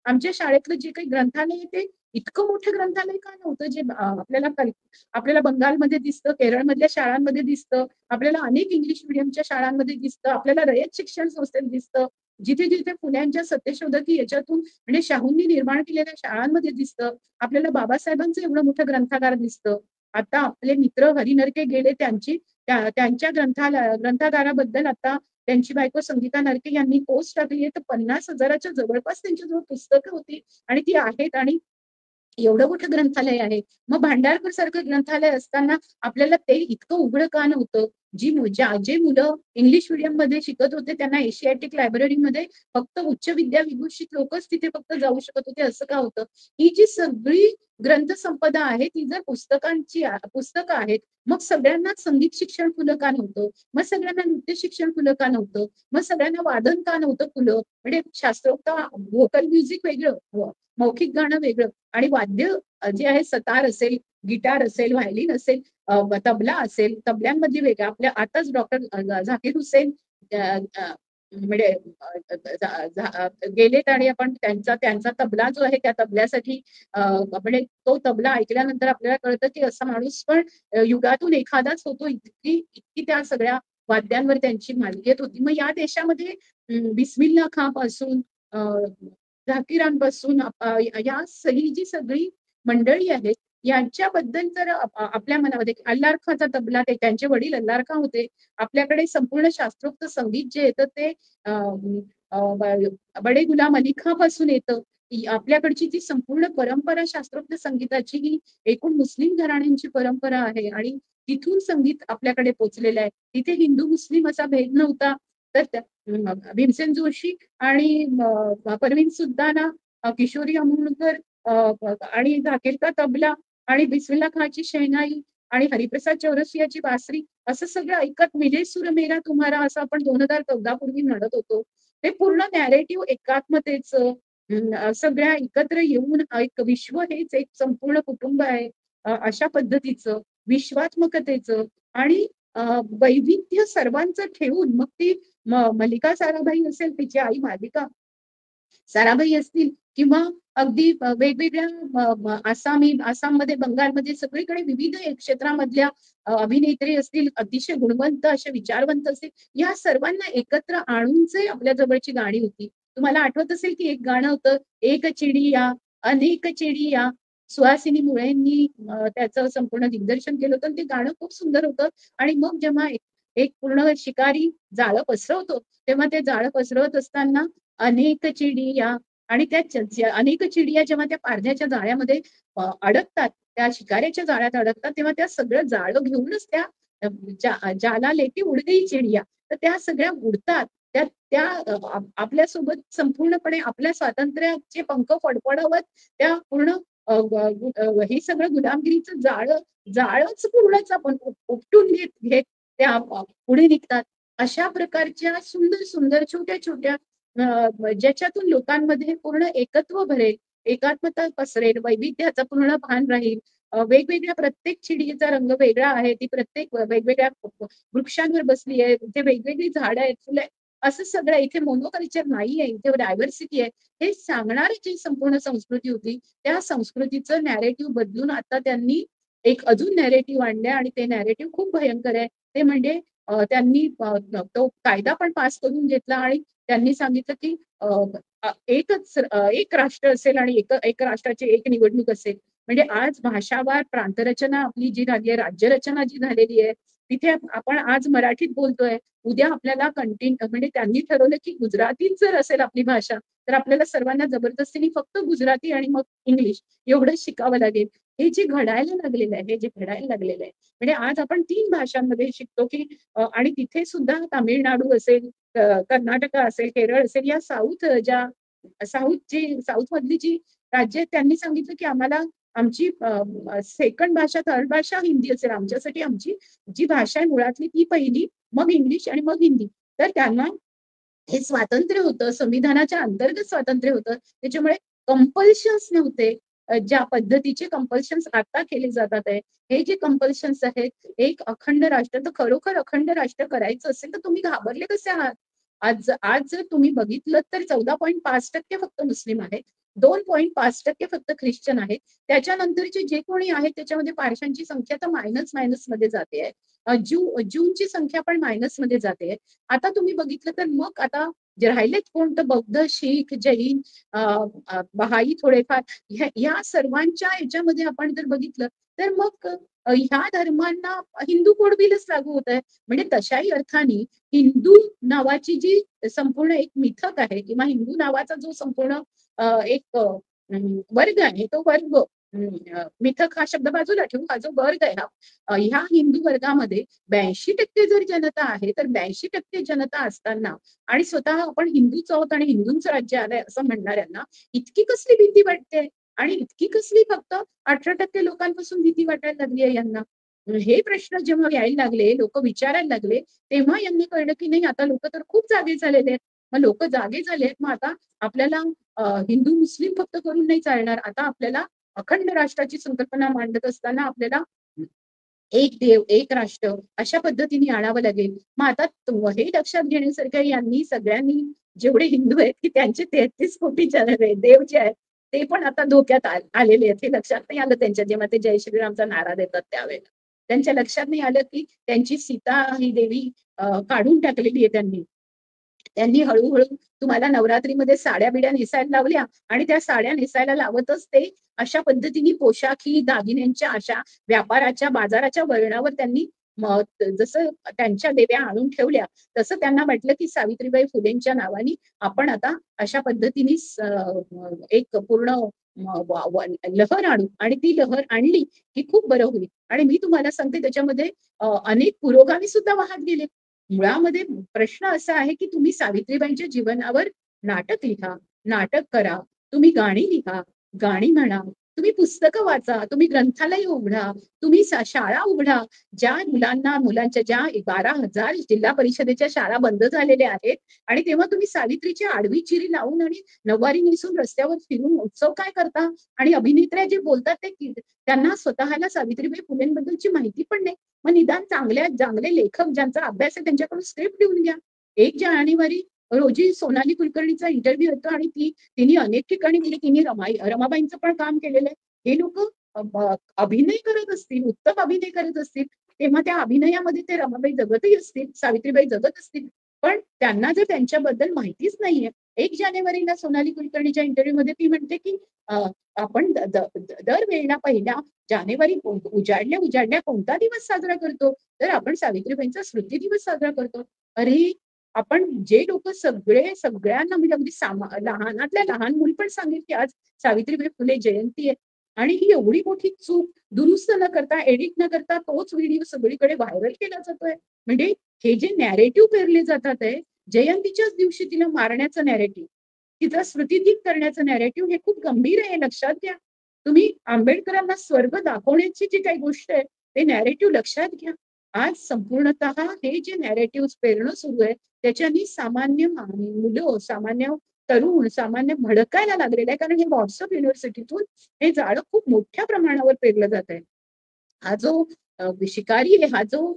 [SPEAKER 1] आमच्या शाळेतलं जे काही ग्रंथालय आहे ते इतकं मोठं ग्रंथालय का नव्हतं, जे आपल्याला बंगालमध्ये दिसतं, केरळमधल्या शाळांमध्ये दिसतं, आपल्याला अनेक इंग्लिश मिडियमच्या शाळांमध्ये दिसतं, आपल्याला रयत शिक्षण संस्थेत दिसतं, जिथे जिथे फुल्यांच्या सत्यशोधकी याच्यातून म्हणजे शाहूंनी निर्माण केलेल्या शाळांमध्ये दिसतं, आपल्याला बाबासाहेबांचं एवढं मोठं ग्रंथागार दिसतं. आता आपले मित्र हरिनरके गेले, त्यांच्या ग्रंथागाराबद्दल आता त्यांची बायको संगीता नरके यांनी पोस्ट टाकली आहे, तर 50,000च्या जवळपास त्यांच्याजवळ पुस्तकं होती आणि ती आहेत. आणि एवढं मोठं ग्रंथालय आहे. मग भांडारकर सारखं ग्रंथालय असताना आपल्याला ते इतकं उघड का नव्हतं? जे मुलं इंग्लिश मीडियम मध्ये शिकत होते त्यांना एशियाटिक लायब्ररीमध्ये फक्त उच्च विद्या विभूषित लोकच तिथे फक्त जाऊ शकत होते, असं का होतं? ही जी सगळी ग्रंथसंपदा आहे ती जर पुस्तकं आहेत, मग सगळ्यांनाच संगीत शिक्षण खुलं का नव्हतं? मग सगळ्यांना नृत्य शिक्षण खुलं का नव्हतं? मग सगळ्यांना वादन का नव्हतं खुलं? म्हणजे शास्त्रोक्त व्होकल म्युझिक वेगळं, मौखिक गाणं वेगळं आणि वाद्य जे आहे सतार असेल, गिटार असेल, व्हायलिन असेल, तबला असेल, तबल्यांमधली वेगळ्या आपल्या आताच डॉक्टर झाकीर हुसेन अ, अ, म्हणजे गेलेत आणि आपण त्यांचा त्यांचा तबला जो आहे त्या तबल्यासाठी म्हणजे तो तबला ऐकल्यानंतर आपल्याला कळतं की असा माणूस पण युगातून एखादाच होतो, इतकी इतकी त्या सगळ्या वाद्यांवर त्यांची मालकीयत होती. मग या देशामध्ये बिस्मिल्ला खां पासून झाकिरांपासून या ही जी सगळी मंडळी आहेत यांच्याबद्दल जर आपल्या मनामध्ये अल्लार खाँचा तबला ते त्यांचे वडील अल्लार खाँ होते. आपल्याकडे संपूर्ण शास्त्रोक्त संगीत जे येतं ते अ, अ, बडे गुलाम अली खाँ पासून येतं. आपल्याकडची जी संपूर्ण परंपरा शास्त्रोक्त संगीताची ही एकूण मुस्लिम घराण्यांची परंपरा आहे आणि तिथून संगीत आपल्याकडे पोहोचलेलं आहे. तिथे हिंदू मुस्लिम असा भेद नव्हता. तर भीमसेन जोशी आणि परवीन सुद्दाना, किशोरी अमोणकर आणि झाकीरचा तबला आणि बिस्मिल्ला खाँची शहनाई आणि हरिप्रसाद चौरसियाची बासरी असं सगळं ऐकत मिले सूर मेरा तुम्हारा असं आपण 2014 पूर्वी म्हणत होतो. ते पूर्ण नॅरेटिव्ह एकात्मतेचं सगळ्या एकत्र येऊन एक विश्व हेच एक संपूर्ण कुटुंब आहे. अशा पद्धतीचं विश्वात्मकतेचं आणि वैविध्य सर्वांचं ठेवून मग ती मल्लिका साराभाई असेल, तिची आई मालिका साराभाई असतील किंवा अगदी वेगवेगळ्या आसाममध्ये, बंगालमध्ये सगळीकडे विविध क्षेत्रामधल्या अभिनेत्री असतील, अतिशय गुणवंत असे विचारवंत असतील, या सर्वांना एकत्र आणून जे आपल्या जवळची गाणी होती. तुम्हाला आठवत असेल की एक गाणं होतं, एक चिडिया, अनेक चिडिया. सुहासिनी मुळेंनी त्याचं संपूर्ण दिग्दर्शन केलं होतं. ते गाणं खूप सुंदर होतं आणि मग जेव्हा एक एक पूर्ण शिकारी जाळं पसरवतो, तेव्हा ते जाळं पसरवत असताना अनेक चिडिया आणि त्या अनेक चिडिया जेव्हा त्या पारध्याच्या जाळ्यामध्ये अडकतात, त्या शिकाऱ्याच्या जाळ्यात अडकतात, तेव्हा त्या सगळं जाळं घेऊनच त्या जाला लेके उड गई चिडिया. तर त्या सगळ्या उडतात. त्या त्या आपल्यासोबत संपूर्णपणे आपल्या स्वातंत्र्याचे पंख फडफडवत त्या पूर्ण हे सगळं गुलामगिरीचं जाळंच पूर्णच आपण उपटून घेत घेत त्या पुढे निघतात. अशा प्रकारच्या सुंदर सुंदर छोट्या छोट्या ज्याच्यातून लोकांमध्ये पूर्ण एकत्व भरेल, एकात्मता पसरेल, वैविध्याचं पूर्ण भान राहील. वेगवेगळ्या प्रत्येक चिडीचा रंग वेगळा आहे. ती प्रत्येक वेगवेगळ्या वृक्षांवर बसली आहे. इथे वेगवेगळी झाडं आहेत, फुलं आहेत. असं सगळं इथे मोनोकल्चर नाहीये, इथे डायव्हर्सिटी आहे. हे सांगणारी जी संपूर्ण संस्कृती होती, त्या संस्कृतीचं नॅरेटिव्ह बदलून आता त्यांनी एक अजून नॅरेटिव्ह आणलंय आणि ते नॅरेटिव्ह खूप भयंकर आहे. ते म्हणजे त्यांनी तो कायदा पण पास करून घेतला आणि त्यांनी सांगितलं की एक राष्ट्र असेल आणि एक राष्ट्राची एक निवडणूक असेल. म्हणजे आज भाषावार प्रांतरचना आपली जी झाली आहे, राज्यरचना जी झालेली आहे, तिथे आपण आज मराठीत बोलतोय. उद्या आपल्याला म्हणजे त्यांनी ठरवलं की गुजरातीत जर असेल आपली भाषा, तर आपल्याला सर्वांना जबरदस्तीने फक्त गुजराती आणि मग इंग्लिश एवढंच शिकावं लागेल. हे जे घडायला लागलेलं आहे, हे जे घडायला लागलेलं आहे. म्हणजे आज आपण 3 भाषांमध्ये शिकतो की आणि तिथे सुद्धा तामिळनाडू असेल, कर्नाटक असेल, केरळ असेल, या साऊथ मधली जी राज्य आहेत त्यांनी सांगितलं की आम्हाला आमची सेकंड भाषा, थर्ड भाषा हिंदी असेल. आमच्यासाठी आमची जी भाषा आहे मुळातली ती पहिली, मग इंग्लिश आणि मग हिंदी. तर त्यांना हे स्वातंत्र्य होतं, संविधानाच्या अंतर्गत स्वातंत्र्य होतं. त्याच्यामुळे कंपल्शन्स नव्हते. ज्या पद्धतीचे कंपल्शन्स आता केले जातात आहे, हे जे कंपल्शन्स आहेत, एक अखंड राष्ट्र तर खरोखर अखंड राष्ट्र करायचं असेल तर तुम्ही घाबरले कसे आहात? आज आज जर तुम्ही बघितलं तर 14.5% फक्त मुस्लिम आहेत. 2.5% फक्त ख्रिश्चन आहेत. त्याच्यानंतरचे जे कोणी आहेत त्याच्यामध्ये पारशांची संख्या तर मायनस मध्ये जाते आहे. ज्यूंची संख्या पण मायनसमध्ये जाते. आता तुम्ही बघितलं तर मग आता जे राहिलेत कोण तर बौद्ध, शीख, जैन, बहाई थोडेफार ह्या सर्वांच्या ह्याच्यामध्ये आपण जर बघितलं तर मग ह्या धर्मांना हिंदू कोड बिलच लागू होत आहे. म्हणजे तशाही अर्थाने हिंदू नावाची जी संपूर्ण एक मिथक आहे किंवा हिंदू नावाचा जो संपूर्ण एक वर्ग आहे तो वर्ग मिथक हा शब्द बाजूला ठेवू, हा जो वर्ग आहे ह्या हिंदू वर्गामध्ये 82% जर जनता आहे तर 82% जनता असताना आणि स्वतः आपण हिंदूच आहोत आणि हिंदूंचं राज्य आलंय असं म्हणणाऱ्यांना इतकी कसली भीती वाटते आणि इतकी कसली फक्त 18% लोकांपासून भीती वाटायला लागली आहे यांना. हे प्रश्न जेव्हा यायला लागले, लोक विचारायला लागले, तेव्हा यांनी कळलं की नाही आता लोक तर खूप जागे झालेले आहेत. मग लोक जागे झालेत, मग आता आपल्याला हिंदू मुस्लिम फक्त करून नाही चालणार. आता आपल्याला अखंड राष्ट्राची संकल्पना मांडत असताना आपल्याला एक देव एक राष्ट्र अशा पद्धतीने आणावं लागेल. मग आता हे लक्षात घेण्यासारखं यांनी सगळ्यांनी जेवढे हिंदू आहेत की त्यांचे 33 कोटी देव जे आहेत ते पण आता धोक्यात आलेले आहेत. हे लक्षात नाही आलं त्यांच्या, जेव्हा ते जय श्रीरामचा नारा देतात त्यावेळेला त्यांच्या लक्षात नाही आलं की त्यांची सीता ही देवी काढून टाकलेली आहे त्यांनी. त्यांनी हळूहळू तुम्हाला नवरात्रीमध्ये साड्या बिड्या नेसायला लावल्या आणि त्या साड्या नेसायला लावतच ते अशा पद्धतीने पोशाखी दागिन्यांच्या अशा व्यापाराच्या बाजाराच्या वळणावर त्यांनी जसं त्यांच्या देव्या आणून ठेवल्या तसं त्यांना वाटलं की सावित्रीबाई फुलेंच्या नावाने आपण आता अशा पद्धतीने एक पूर्ण लहर आणू आणि ती लहर आणली की खूप बरं होईल. आणि मी तुम्हाला सांगते त्याच्यामध्ये अनेक पुरोगामी सुद्धा वाहत गेले. मुळामध्ये प्रश्न असा आहे की तुम्ही सावित्रीबाईंच्या जीवनावर नाटक लिहा, नाटक करा, तुम्ही गाणी लिहा, गाणी म्हणा, तुम्ही पुस्तकं वाचा, तुम्ही ग्रंथालय उघडा, तुम्ही शाळा उघडा. ज्या मुलांच्या ज्या 12,000 जिल्हा परिषदेच्या शाळा बंद झालेल्या आहेत आणि तेव्हा तुम्ही सावित्रीची आडवी चिरी लावून आणि नऊवारी नेसून रस्त्यावर फिरून उत्सव काय करता? आणि अभिनेत्र्या जे बोलतात ते त्यांना स्वतःला सावित्रीबाई फुलेंबद्दलची माहिती पण नाही. मग निदान चांगले लेखक ज्यांचा अभ्यास आहे त्यांच्याकडून स्क्रिप्ट लिहून घ्या. 1 जानेवारी रोजी सोनाली कुलकर्णीचा इंटरव्ह्यू होतो आणि तिने अनेक ठिकाणी म्हणजे तिने रमाबाईंचं पण काम केलेलं आहे. हे लोक अभिनय करत असतील, उत्तम अभिनय करत असतील, तेव्हा त्या अभिनयामध्ये ते रमाबाई जगतही असतील, सावित्रीबाई जगत असतील, पण त्यांना जर त्यांच्याबद्दल माहितीच नाहीये. 1 जानेवारीला सोनाली कुलकर्णीच्या इंटरव्ह्यू मध्ये ती म्हणते की आपण दरवेळेला 1 जानेवारी उजाडल्या कोणता दिवस साजरा करतो? तर आपण सावित्रीबाईंचा स्मृती दिवस साजरा करतो. अरे आपण जे लोक सगळ्यांना म्हणजे अगदी लहानातल्या लहान मुली पण सांगेल की आज सावित्रीबाई फुले जयंती आहे आणि ही एवढी मोठी चूक दुरुस्त न करता एडिट न करता तोच व्हिडिओ सगळीकडे व्हायरल केला जातोय. म्हणजे हे जे नॅरेटिव्ह पेरले जातात आहे, जयंतीच्याच दिवशी तिला मारण्याचं नॅरेटिव्ह, तिचा स्मृतिदिन करण्याचं नॅरेटिव्ह हे खूप गंभीर आहे. लक्षात घ्या. तुम्ही आंबेडकरांना स्वर्ग दाखवण्याची जी काही गोष्ट आहे ते नॅरेटिव्ह लक्षात घ्या. आज संपूर्णतः हे जे नॅरेटिव्ह पेरणं सुरू आहे त्याच्यानी सामान्य मुलं, सामान्य तरुण, सामान्य भडकायला लागलेलं आहे. कारण हे व्हॉट्सअप युनिव्हर्सिटीतून हे जाळं खूप मोठ्या प्रमाणावर पेरलं जात आहे. हा जो शिकारी आहे, हा जो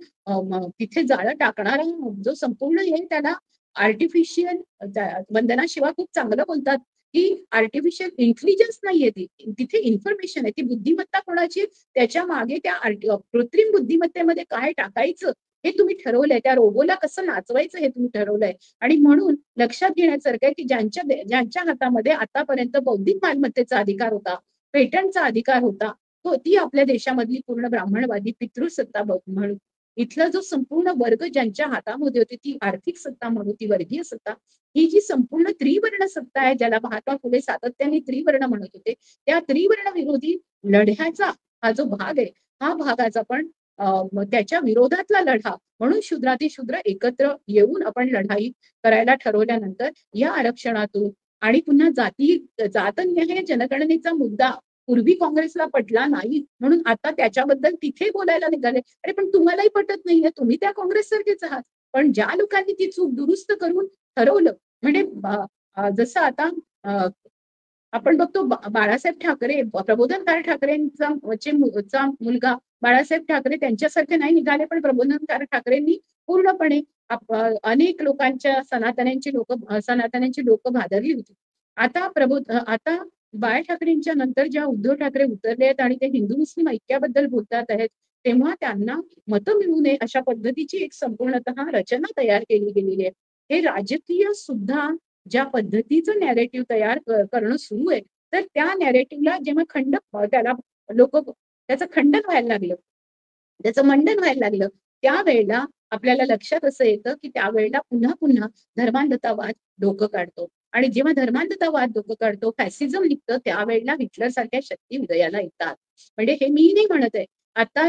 [SPEAKER 1] तिथे जाळं टाकणारा जो संपूर्ण आहे त्याला आर्टिफिशियल, वंदना शिवा खूप चांगलं बोलतात की आर्टिफिशियल इंटेलिजन्स नाहीये ती, तिथे इन्फॉर्मेशन आहे. ती बुद्धिमत्ता कोणाची? त्याच्या मागे त्या कृत्रिम बुद्धिमत्तेमध्ये काय टाकायचं हे तुम्ही ठरवलंय, त्या रोबोला कसं नाचवायचं हे तुम्ही ठरवलंय. आणि म्हणून लक्षात घेण्यासारखं आहे की ज्यांच्या हातामध्ये आतापर्यंत बौद्धिक मालमत्तेचा अधिकार होता, पेटंटचा अधिकार होता, ती आपल्या देशामधली पूर्ण ब्राह्मणवादी पितृसत्ता म्हणून इथला जो संपूर्ण वर्ग ज्यांच्या हातामध्ये होती ती आर्थिक सत्ता म्हणून ती वर्गीय सत्ता, ही जी संपूर्ण त्रिवर्ण सत्ता आहे ज्याला महात्मा फुले सातत्याने त्रिवर्ण म्हणत होते, त्या त्रिवर्ण विरोधी लढ्याचा हा जो भाग आहे हा भागाचा पण त्याच्या विरोधातला लढा म्हणून शूद्रातिशूद्र एकत्र येऊन आपण लढाई करायला ठरवल्यानंतर या आरक्षणातून आणि पुन्हा जातनिहाय जनगणनेचा मुद्दा पूर्वी काँग्रेसला पटला नाही म्हणून आता त्याच्याबद्दल तिथे बोलायला निघाले. अरे पण तुम्हालाही पटत नाहीये, तुम्ही त्या काँग्रेस सारखेच आहात. पण ज्या लोकांनी ती चूक दुरुस्त करून ठरवलं म्हणजे जसं आता आपण बघतो बाळासाहेब ठाकरे, प्रबोधनकार ठाकरेंचा मुलगा बाळासाहेब ठाकरे त्यांच्यासारखे नाही निघाले, पण प्रबोधनकार ठाकरेंनी पूर्णपणे अनेक लोकांच्या सनातन्यांची लोक भादरली होती. आता बाळ ठाकरेंच्या नंतर ज्या उद्धव ठाकरे उतरले आहेत आणि ते हिंदू मुस्लिम ऐक्याबद्दल बोलतात आहेत तेव्हा त्यांना मतं मिळू नये अशा पद्धतीची एक संपूर्णतः रचना तयार केली गेलेली आहे. हे राजकीय सुद्धा ज्या पद्धतीचं नॅरेटिव्ह तयार करणं सुरू आहे तर त्या नॅरेटिव्हला जेव्हा त्याला लोक त्याचं खंडन व्हायला लागलं, त्याचं मंडन व्हायला लागलं, त्यावेळेला आपल्याला लक्षात असं येतं की त्यावेळेला पुन्हा पुन्हा धर्मांधतावाद डोकं काढतो आणि जेव्हा धर्मांधतावाद डोकं काढतो, फॅसिझम निघतं, त्यावेळेला हिटलर सारख्या शक्ती उदयाला येतात. म्हणजे हे मी नाही म्हणत आहे. आता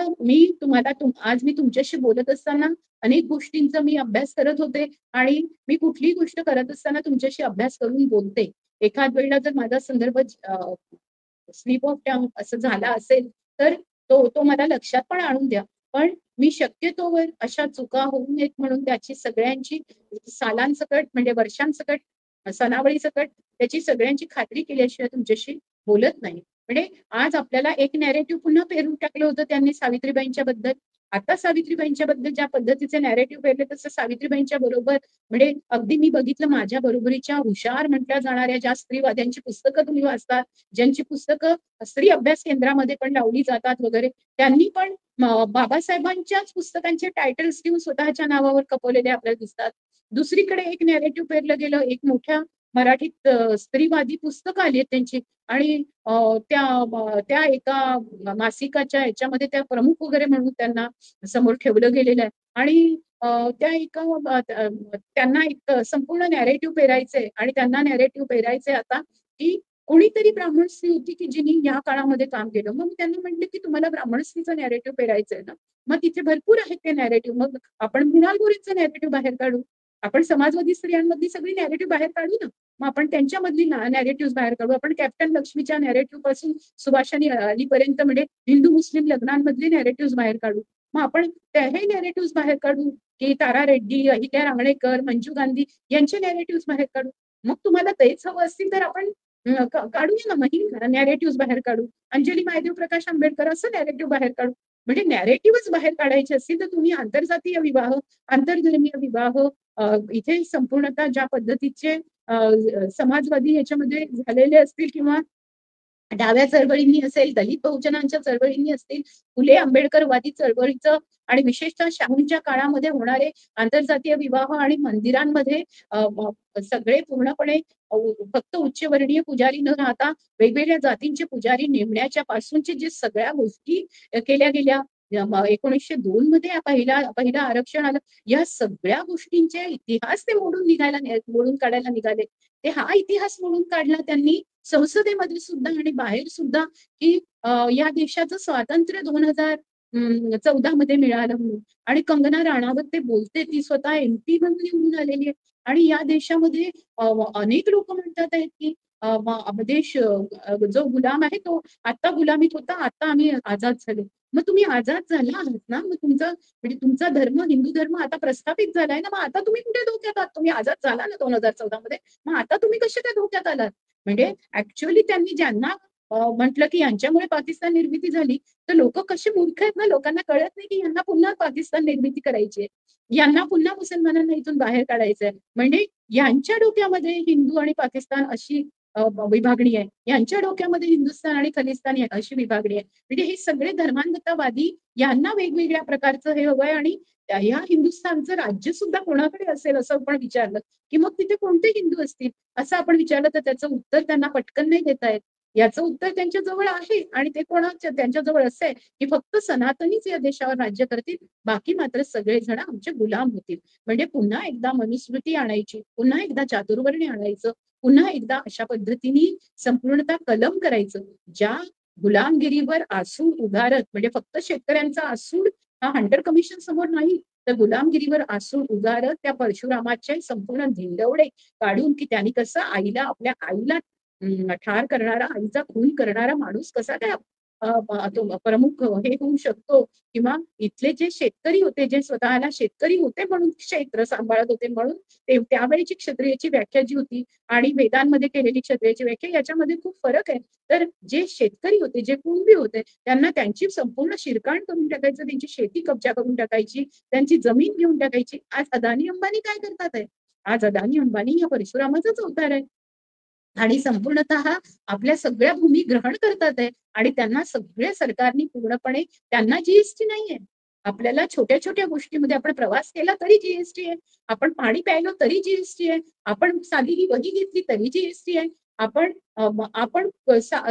[SPEAKER 1] आज मी तुमच्याशी बोलत असताना अनेक गोष्टींचा मी अभ्यास करत होते आणि मी कुठलीही गोष्ट करत असताना तुमच्याशी अभ्यास करून बोलते. एखाद वेळेला जर माझा संदर्भ स्लिप ऑफ टंग असं झाला असेल तर तो मला लक्षात पण आणून द्या. पण मी शक्यतोवर अशा चुका होऊ नयेत म्हणून त्याची सगळ्यांची सालांसकट म्हणजे वर्षांसकट, सणावळीसकट त्याची सगळ्यांची खात्री केल्याशिवाय तुमच्याशी बोलत नाही. म्हणजे आज आपल्याला एक नॅरेटिव्ह पुन्हा पेरून टाकलं होतं त्यांनी सावित्रीबाईंच्या बद्दल आता सावित्रीबाईंच्या बद्दल ज्या पद्धतीचे नॅरेटिव्ह पेरले तसं सावित्रीबाईंच्या बरोबर म्हणजे अगदी मी बघितलं माझ्या बरोबरीच्या हुशार म्हटल्या जाणाऱ्या ज्या स्त्रीवाद्यांची पुस्तकं तुम्ही वाचतात, ज्यांची पुस्तकं स्त्री अभ्यास केंद्रामध्ये पण लावली जातात वगैरे, त्यांनी पण बाबासाहेबांच्याच पुस्तकांचे टायटल्स देऊन स्वतःच्या नावावर कपवलेले आपल्याला दिसतात. दुसरीकडे एक नॅरेटिव्ह पेरलं गेलं, एक मोठ्या मराठीत स्त्रीवादी पुस्तकं आली आहेत त्यांची आणि त्या एका मासिकाच्या याच्यामध्ये त्या प्रमुख वगैरे म्हणून त्यांना समोर ठेवलं गेलेलं आहे आणि त्या एका त्यांना एक संपूर्ण नॅरेटिव्ह पेरायचंय आणि त्यांना नॅरेटिव्ह पेरायचंय आता की कोणीतरी ब्राह्मण स्त्री होती की जिने या काळामध्ये काम केलं. मग त्यांना म्हटलं की तुम्हाला ब्राह्मण स्त्रीचं नॅरेटिव्ह पेरायचंय ना, मग तिथे भरपूर आहेत ते नॅरेटिव्ह. मग आपण मृणाल गोरेंचं नॅरेटिव्ह बाहेर काढू, आपण समाजवादी स्त्रियांमधली सगळी नॅरेटिव्ह बाहेर काढू ना, मग आपण त्यांच्यामधली नॅरेटिव्ह बाहेर काढू. आपण कॅप्टन लक्ष्मीच्या नॅरेटिव्ह पासून सुभाषानी अलीपर्यंत म्हणजे हिंदू मुस्लिम लग्नांमधले नॅरेटिव्ह बाहेर काढू. मग आपण हे नॅरेटिव्ह बाहेर काढू की तारा रेड्डी, अहिल्या रांगणेकर, मंजू गांधी यांचे नॅरेटिव्ह बाहेर काढू. मग तुम्हाला तेच हवं असतील तर आपण काढूया ना, मग ही नॅरेटिव्ह बाहेर काढू. अंजली महादेव प्रकाश आंबेडकर असं नॅरेटिव्ह बाहेर काढू. म्हणजे नॅरेटिव्हच बाहेर काढायचे असतील तर तुम्ही आंतरजातीय विवाह, आंतरधर्मीय विवाह, इथे संपूर्णतः ज्या पद्धतीचे समाजवादी याच्यामध्ये झालेले असतील किंवा डाव्या चळवळींनी असेल, दलित बहुजनांच्या चळवळींनी असतील, फुले आंबेडकरवादी चळवळीचं आणि विशेषतः शाहूंच्या काळामध्ये होणारे आंतरजातीय विवाह आणि मंदिरांमध्ये सगळे पूर्णपणे फक्त उच्चवर्णीय पुजारी न राहता वेगवेगळ्या जातींचे पुजारी नेमण्याच्या पासूनचे जे सगळ्या गोष्टी केल्या गेल्या 1902 मध्ये पहिलं आरक्षण आलं. या सगळ्या गोष्टींचे इतिहास ते मोडून काढायला निघाले. ते हा इतिहास मोडून काढला त्यांनी संसदेमध्ये सुद्धा आणि बाहेर सुद्धा की या देशाचं स्वातंत्र्य 2014 मध्ये मिळालं म्हणून. आणि कंगना राणावत ते बोलते, ती स्वतः MP म्हणून निवडून आलेली आहे आणि या देशामध्ये अनेक लोक म्हणतात आहेत की देश जो गुलाम आहे तो आता गुलामीत होता, आता आम्ही आझाद झालो. मग तुम्ही आझाद झाला आहात ना, मग म्हणजे तुमचा धर्म हिंदू धर्म आता प्रस्थापित झालाय ना, मग आता तुम्ही कुठे धोक्यात आहात? तुम्ही आझाद झाला ना 2014 मध्ये, मग आता तुम्ही कसे काय धोक्यात आलात? म्हणजे ऍक्च्युअली त्यांनी ज्यांना म्हटलं की यांच्यामुळे पाकिस्तान निर्मिती झाली, तर लोक कसे मूर्ख आहेत ना, लोकांना कळत नाही की यांना पुन्हा पाकिस्तान निर्मिती करायची आहे, यांना पुन्हा मुसलमानांना इथून बाहेर काढायचंय. म्हणजे यांच्या डोक्यामध्ये हिंदू आणि पाकिस्तान अशी विभागणी आहे, यांच्या डोक्यामध्ये हिंदुस्थान आणि खलिस्तान अशी विभागणी आहे. म्हणजे हे सगळे धर्मांधतावादी यांना वेगवेगळ्या प्रकारचं हे हवंय आणि ह्या हिंदुस्थानचं राज्य सुद्धा कोणाकडे असेल असं आपण विचारलं की मग तिथे कोणते हिंदू असतील असं आपण विचारलं तर त्याचं उत्तर त्यांना पटकन नाही देता येत. याचं उत्तर त्यांच्या जवळ आहे आणि ते त्यांच्या जवळ असं आहे की फक्त सनातनीच या देशावर राज्य करतील, बाकी मात्र सगळेजण आमचे गुलाम होतील. म्हणजे पुन्हा एकदा मनुस्मृती आणायची, पुन्हा एकदा चातुर्वर्ण्य आणायचं, पुन्हा एकदा अशा पद्धतीने संपूर्णतः कलम करायचं. ज्या गुलामगिरीवर आसूड उगारत म्हणजे फक्त शेतकऱ्यांचा आसूड हा हंटर कमिशन समोर नाही, तर गुलामगिरीवर आसूड उगारत त्या परशुरामाचे संपूर्ण धिंडवडे काढून की त्यांनी कसं आपल्या आईला ठार करणारा, आईचा खून करणारा माणूस कसा काय तो प्रमुख हे होऊ शकतो. किंवा इथले जे शेतकरी होते, जे स्वतःला शेतकरी होते म्हणून क्षेत्र सांभाळत होते, म्हणून त्यावेळीची क्षत्रियाची व्याख्या जी होती आणि वेदांमध्ये केलेली क्षत्रियाची व्याख्या याच्यामध्ये खूप फरक आहे. तर जे शेतकरी होते, जे कुणबी होते, त्यांना त्यांची संपूर्ण शिरकाण करून टाकायचं, त्यांची शेती कब्जा करून टाकायची, त्यांची जमीन घेऊन टाकायची. आज अदानी अंबानी काय करतात आहे? आज अदानी अंबानी या परशुरामाचाच अवतार आहे आणि संपूर्णतः आपल्या सगळ्या भूमी ग्रहण करतात आहे आणि त्यांना सगळ्या सरकारने पूर्णपणे त्यांना जीएसटी नाहीये. आपल्याला छोट्या छोट्या गोष्टीमध्ये आपण प्रवास केला तरी जीएसटी आहे, आपण पाणी प्यायलो तरी जीएसटी आहे, आपण साधी ही वही घेतली तरी जीएसटी आहे, आपण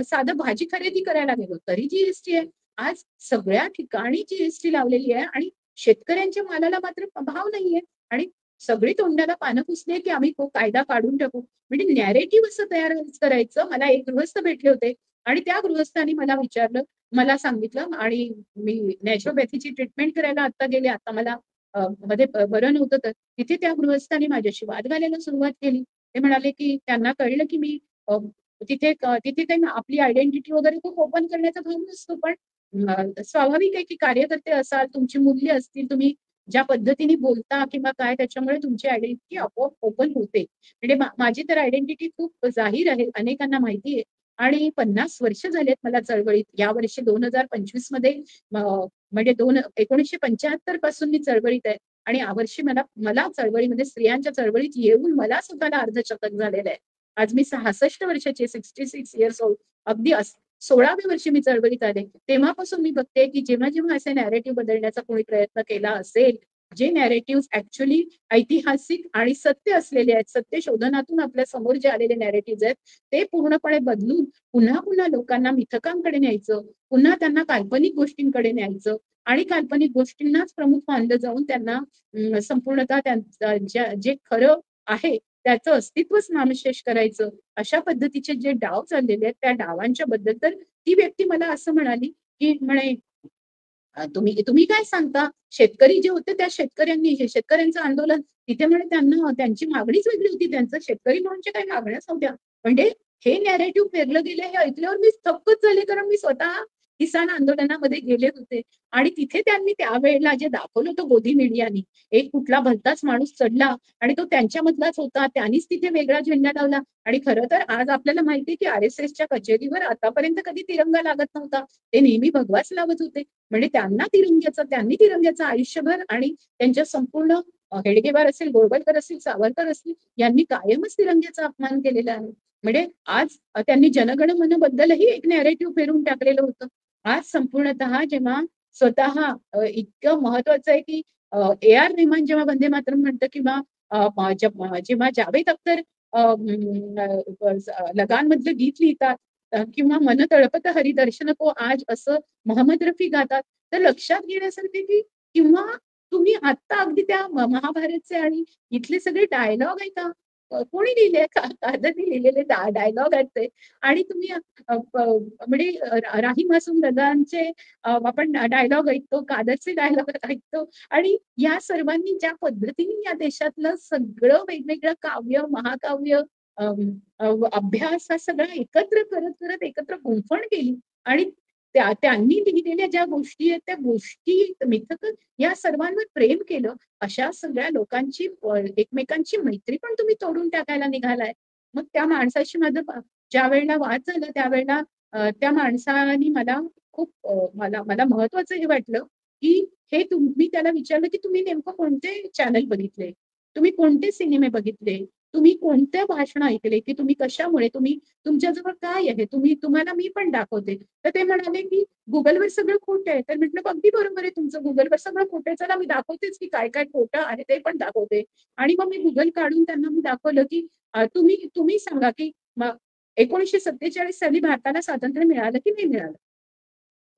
[SPEAKER 1] साधं भाजी खरेदी करायला गेलो तरी जीएसटी आहे. आज सगळ्या ठिकाणी जीएसटी लावलेली आहे आणि शेतकऱ्यांच्या मालाला मात्र भाव नाहीये आणि सगळी तोंडाला पानं पुसली की आम्ही कायदा काढून टाकू. म्हणजे नॅरेटिव्ह असं तयार करायचं. मला एक गृहस्थ भेटले होते आणि त्या गृहस्थांनी मला सांगितलं आणि मी नॅचरोपॅथीची ट्रीटमेंट करायला आता गेले, आता मला मध्ये बरं नव्हतं, तर तिथे त्या गृहस्थांनी माझ्याशी वाद घालायला सुरुवात केली. ते म्हणाले की त्यांना कळलं की मी तिथे काही आपली आयडेंटिटी वगैरे खूप ओपन करण्याचा भाग नसतो, पण स्वाभाविक आहे की कार्यकर्ते असाल, तुमची मूल्य असतील, तुम्ही ज्या पद्धतीने बोलता किंवा काय, त्याच्यामुळे तुमची आयडेंटिटी आपोआप ओपन होते. म्हणजे माझी तर आयडेंटिटी खूप जाहीर आहे, अनेकांना माहिती आहे आणि 50 वर्ष झालेत मला चळवळीत. यावर्षी 2025 मध्ये म्हणजे 1975 पासून मी चळवळीत आहे आणि यावर्षी मला मला चळवळीमध्ये स्त्रियांच्या चळवळीत येऊन मला स्वतःला अर्धशतक झालेलं आहे. आज मी 66 वर्षाची, 66 इयर्स ओल्ड. अगदी 16व्या वर्षी मी चळवळीत आले. तेव्हापासून मी बघते की जेव्हा जेव्हा असे नॅरेटिव्ह बदलण्याचा कोणी प्रयत्न केला असेल, जे नॅरेटिव्ह ऍक्च्युअली ऐतिहासिक आणि सत्य असलेले आहेत, सत्य शोधनातून आपल्या समोर जे आलेले नॅरेटिव्ह आहेत, ते पूर्णपणे बदलून पुन्हा पुन्हा लोकांना मिथकांकडे न्यायचं, पुन्हा त्यांना काल्पनिक गोष्टींकडे न्यायचं आणि काल्पनिक गोष्टींनाच प्रमुख मानलं जाऊन त्यांना संपूर्णतः जे खरं आहे त्याचं अस्तित्वच नामशेष करायचं. अशा पद्धतीचे जे डाव चाललेले आहेत त्या डावांच्या बद्दल तर ती व्यक्ती मला असं म्हणाली की म्हणे तुम्ही तुम्ही काय सांगता, शेतकरी जे होते त्या शेतकऱ्यांनी शेतकऱ्यांचं आंदोलन तिथे म्हणे त्यांना त्यांची मागणीच वेगळी होती, त्यांचं शेतकरी म्हणूनच्या काही मागण्याच नव्हत्या. म्हणजे हे नॅरेटिव्ह पेरलं गेलं हे ऐकल्यावर मी थक्कच झाले, कारण मी स्वतः किसान आंदोलनामध्ये गेले होते आणि तिथे त्यांनी त्यावेळेला जे दाखवलं होतं गोदी मीडियानी, एक कुठला भलताच माणूस चढला आणि तो त्यांच्यामधलाच होता, त्यांनीच तिथे वेगळा झेंडा लावला. आणि खरं तर आज आपल्याला माहिती की RSSच्या कचेरीवर आतापर्यंत कधी तिरंगा लागत नव्हता, ते नेहमी भगवाच लावत होते. म्हणजे त्यांनी तिरंग्याचं आयुष्यभर आणि त्यांच्या संपूर्ण हेडगेवार असेल, गोळवलकर असतील, सावरकर असतील, यांनी कायमच तिरंग्याचा अपमान केलेला आहे. म्हणजे आज त्यांनी जनगण मन बद्दलही एक नॅरेटिव्ह पेरून टाकलेलं होतं. आज संपूर्णतः जेव्हा स्वतः इतकं महत्वाचं आहे की AR रेहमान जेव्हा वंदे मातरम म्हणतं किंवा जेव्हा जावेद अख्तर लगान मधलं गीत लिहितात किंवा मन तळपत हरिदर्शन को आज असं मोहम्मद रफी गातात, तर लक्षात घेण्यासारखे की किंवा तुम्ही आता अगदी त्या महाभारतचे आणि इथले सगळे डायलॉग आहे का कोणी लिहिले कादरनी लिहिलेले डायलॉग आहेत ते आणि तुम्ही म्हणजे राही मासूम रजांचे आपण डायलॉग ऐकतो, कादरचे डायलॉग ऐकतो आणि या सर्वांनी ज्या पद्धतीने या देशातलं सगळं वेगवेगळं काव्य, महाकाव्य, अभ्यास हा सगळा एकत्र करत करत एकत्र गुंफण केली आणि त्यांनी लिहिलेल्या ज्या गोष्टी आहेत त्या गोष्टी मिथक या सर्वांवर प्रेम केलं. अशा सगळ्या लोकांची एकमेकांची मैत्री पण तुम्ही तोडून टाकायला निघालाय. मग त्या माणसाशी माझं ज्या वेळेला वाद झाला त्यावेळेला त्या माणसाने मला खूप मला मला महत्वाचं हे वाटलं की हे तुम्ही त्याला विचारलं की तुम्ही नेमकं कोणते चॅनल बघितले, तुम्ही कोणते सिनेमे बघितले, तुम्ही कोणत्या भाषण ऐकले, की तुम्ही कशामुळे तुम्ही तुमच्याजवळ काय आहे, तुम्हाला मी पण दाखवते. तर ते म्हणाले की गुगलवर सगळं खोटं आहे. तर म्हटलं अगदी बरोबर आहे तुमचं, गुगलवर सगळं खोटं आहे. चला मी दाखवतेच की काय काय खोटं आहे ते पण दाखवते. आणि मग मी गुगल काढून त्यांना मी दाखवलं की तुम्ही तुम्ही सांगा की 1947 साली भारताला स्वातंत्र्य मिळालं की नाही मिळालं.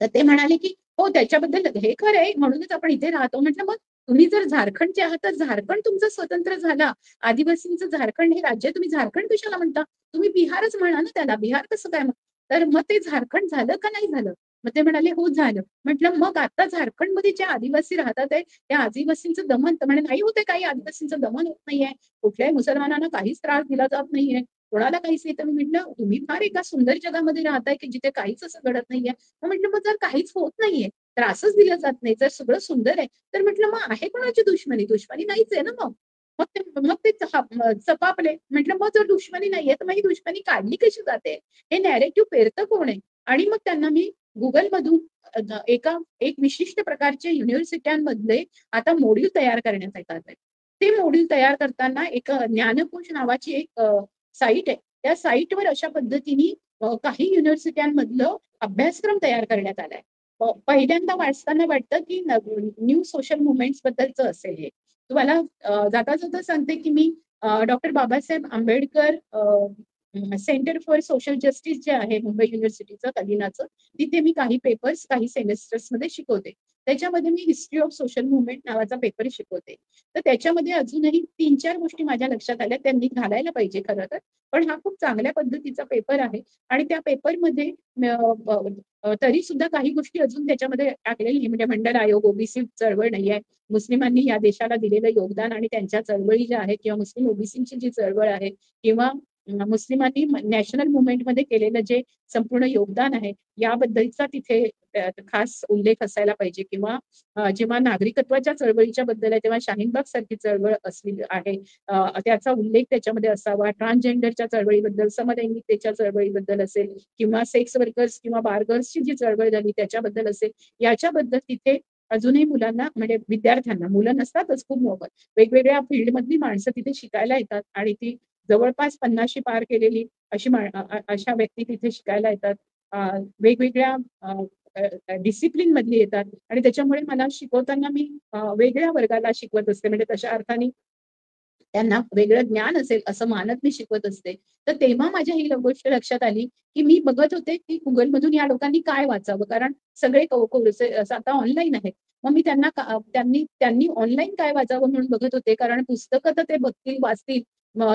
[SPEAKER 1] तर ते म्हणाले की हो त्याच्याबद्दल हे खरं आहे म्हणूनच आपण इथे राहतो. म्हटलं मग तुम्ही जर झारखंडचे आहात तर झारखंड तुमचा स्वतंत्र झाला, आदिवासींचं झारखंड हे राज्य, तुम्ही झारखंड कशाला म्हणता, तुम्ही बिहारच म्हणा ना त्याला, बिहार कसं काय मग. तर मग ते झारखंड झालं का नाही झालं. मग ते म्हणाले हो झालं. म्हटलं मग आता झारखंडमध्ये जे आदिवासी राहतात आहे त्या आदिवासींचं दमन, तर म्हणे नाही होते, काही आदिवासींचं दमन होत नाहीये, कुठल्याही मुसलमानांना काहीच त्रास दिला जात नाहीये, कोणाला काहीच नाही. तर मी म्हटलं तुम्ही फार एका सुंदर जगामध्ये राहताय की जिथे काहीच असं घडत नाहीये. मग म्हटलं मग जर काहीच होत नाहीये, त्रासच दिला जात नाही, जर सगळं सुंदर आहे, तर म्हटलं मग आहे कोणाची दुश्मनी, दुश्मनी नाहीच आहे ना मग. मग ते चपापले. म्हटलं मग जर दुश्मनी नाहीये तर मग ही दुश्मनी काढली कशी जाते, हे नॅरेटिव्ह पेरतं कोण आहे. आणि मग त्यांना मी गुगल मधून एक विशिष्ट प्रकारचे युनिव्हर्सिट्यांमधले आता मॉड्यूल तयार करण्यात येतात. ते मॉड्यूल तयार करताना एक ज्ञानकोश नावाची एक साईट आहे, त्या साईटवर अशा पद्धतीने काही युनिव्हर्सिट्यांमधलं अभ्यासक्रम तयार करण्यात आलाय. पहिल्यांदा वाचताना वाटतं की न्यू सोशल मुवमेंट्स बद्दलचं असेल हे. तुम्हाला जाता जाता सांगते की मी doctor Babasaheb Ambedkar centre for social justice जे आहे मुंबई युनिव्हर्सिटीचं कलिनाचं, तिथे मी काही पेपर्स काही सेमेस्टर्स मध्ये शिकवते. त्याच्यामध्ये मी हिस्ट्री ऑफ सोशल मुवमेंट नावाचा पेपर शिकवते. तर त्याच्यामध्ये अजूनही 3-4 गोष्टी माझ्या लक्षात आल्या, त्यांनी घालायला पाहिजे खरं तर. पण हा खूप चांगल्या पद्धतीचा पेपर आहे आणि त्या पेपरमध्ये तरी सुद्धा काही गोष्टी अजून त्याच्यामध्ये टाकलेल्या नाही. म्हणजे मंडल आयोग, ओबीसी चळवळ नाहीये, मुस्लिमांनी या देशाला दिलेलं योगदान आणि त्यांच्या चळवळी ज्या आहेत किंवा मुस्लिम ओबीसीची जी चळवळ आहे किंवा मुस्लिमांनी नॅशनल मुव्हमेंटमध्ये केलेलं जे संपूर्ण योगदान आहे याबद्दलचा तिथे खास उल्लेख असायला पाहिजे. किंवा जेव्हा नागरिकत्वाच्या चळवळीच्या बद्दल आहे तेव्हा शाहीनबाग सारखी चळवळ असली आहे, त्याचा उल्लेख त्याच्यामध्ये असावा. ट्रान्सजेंडरच्या चळवळीबद्दल, समलैंगिकतेच्या चळवळीबद्दल असेल, किंवा सेक्स वर्कर्स किंवा बार्गर्सची जी चळवळ झाली त्याच्याबद्दल असेल, याच्याबद्दल तिथे अजूनही मुलांना, म्हणजे विद्यार्थ्यांना, मुलं नसतातच खूप मोफत, वेगवेगळ्या फील्डमधली माणसं तिथे शिकायला येतात आणि ती जवळपास 50शी पार केलेली अशा व्यक्ती तिथे शिकायला येतात. वेगवेगळ्या डिसिप्लिन मधली येतात आणि त्याच्यामुळे मला शिकवताना मी वेगळ्या वर्गाला शिकवत असते, म्हणजे तशा अर्थाने त्यांना वेगळं ज्ञान असेल असं मानत मी शिकवत असते. तर तेव्हा माझ्या ही गोष्ट लक्षात आली, की मी बघत होते की गुगलमधून या लोकांनी काय वाचावं, कारण सगळे कोर्स आता ऑनलाईन आहेत. मग मी त्यांनी त्यांनी ऑनलाईन काय वाचावं म्हणून बघत होते, कारण पुस्तकं तर ते बघतील, वाचतील.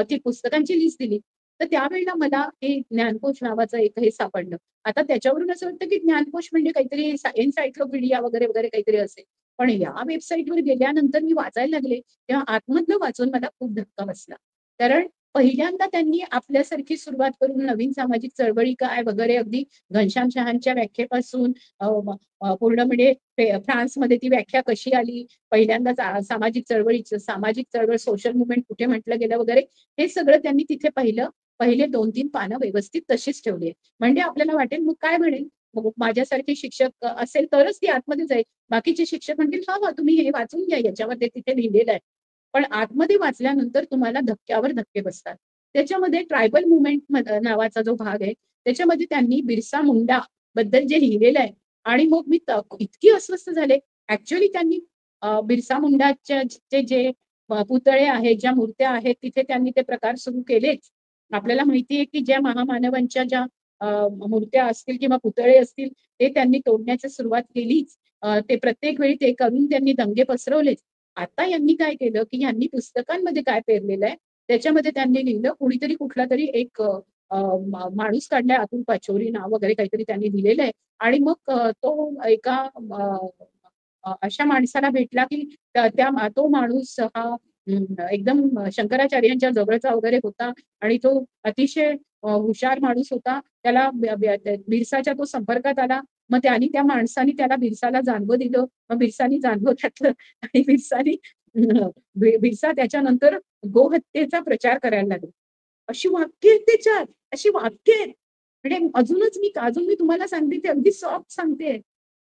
[SPEAKER 1] ती पुस्तकांची लिस्ट दिली. तर त्यावेळेला मला हे ज्ञानकोश नावाचं एक हे सापडलं. आता त्याच्यावरून असं वाटतं की ज्ञानकोश म्हणजे काहीतरी एन्सायक्लोपीडिया वगैरे वगैरे काहीतरी असेल. पण या वेबसाईटवर गेल्यानंतर मी वाचायला लागले, तेव्हा आतमधलं वाचून मला खूप धक्का बसला. कारण पहिल्यांदा त्यांनी आपल्यासारखी सुरुवात करून नवीन सामाजिक चळवळी काय वगैरे, अगदी घनश्याम शहांच्या व्याख्येपासून पूर्ण म्हणजे फ्रान्समध्ये ती व्याख्या कशी आली, पहिल्यांदा सामाजिक चळवळ, सोशल मुवमेंट कुठे म्हटलं गेलं वगैरे, हे सगळं त्यांनी तिथे पहिले 2-3 पानं व्यवस्थित तशीच ठेवली. म्हणजे आपल्याला वाटेल मग काय म्हणेल, मग माझ्यासारखे शिक्षक असेल तरच ती आतमध्ये जाईल. बाकीचे शिक्षक म्हणतील, "हां, हां, तुम्ही हे वाचून घ्या, याच्यावर ते तिथे लिहिलेलं आहे." पण आतमध्ये वाचल्यानंतर तुम्हाला धक्क्यावर धक्के बसतात. त्याच्यामध्ये ट्रायबल मुव्हमेंट नावाचा जो भाग आहे, त्याच्यामध्ये त्यांनी बिरसा मुंडा बद्दल जे लिहिलेलं आहे, आणि मग मी इतकी अस्वस्थ झाले. ॲक्चुअली त्यांनी बिरसा मुंडाच्या जे पुतळे आहेत, ज्या मूर्त्या आहेत, तिथे त्यांनी ते प्रकार सुरू केलेच. आपल्याला माहिती आहे की ज्या महामानवांच्या ज्या मूर्त्या असतील किंवा पुतळे असतील, ते त्यांनी तोडण्याची सुरुवात केलीच. ते प्रत्येक वेळी ते करून त्यांनी दंगे पसरवलेच. आता यांनी काय केलं, की यांनी पुस्तकांमध्ये काय पेरलेलं आहे, त्याच्यामध्ये त्यांनी लिहिलं, कुणीतरी कुठलातरी एक माणूस काढलाय, अतुल पाचोरी नाव वगैरे काहीतरी त्यांनी दिलेलं आहे. आणि मग तो एका अशा माणसाला भेटला, की तो माणूस हा एकदम शंकराचार्यांच्या जवळचा वगैरे होता आणि तो अतिशय हुशार माणूस होता. त्याला बिरसाच्या तो संपर्कात आला. मग त्या माणसाने त्याला बिरसाला जानवं दिलं. मग बिरसाने जानवं घातलं आणि बिरसा त्याच्यानंतर गोहत्येचा प्रचार करायला लागला. अशी वाक्य आहेत त्याच्यात, अशी वाक्य आहेत. म्हणजे अजून मी तुम्हाला सांगते ते अगदी सॉफ्ट सांगते.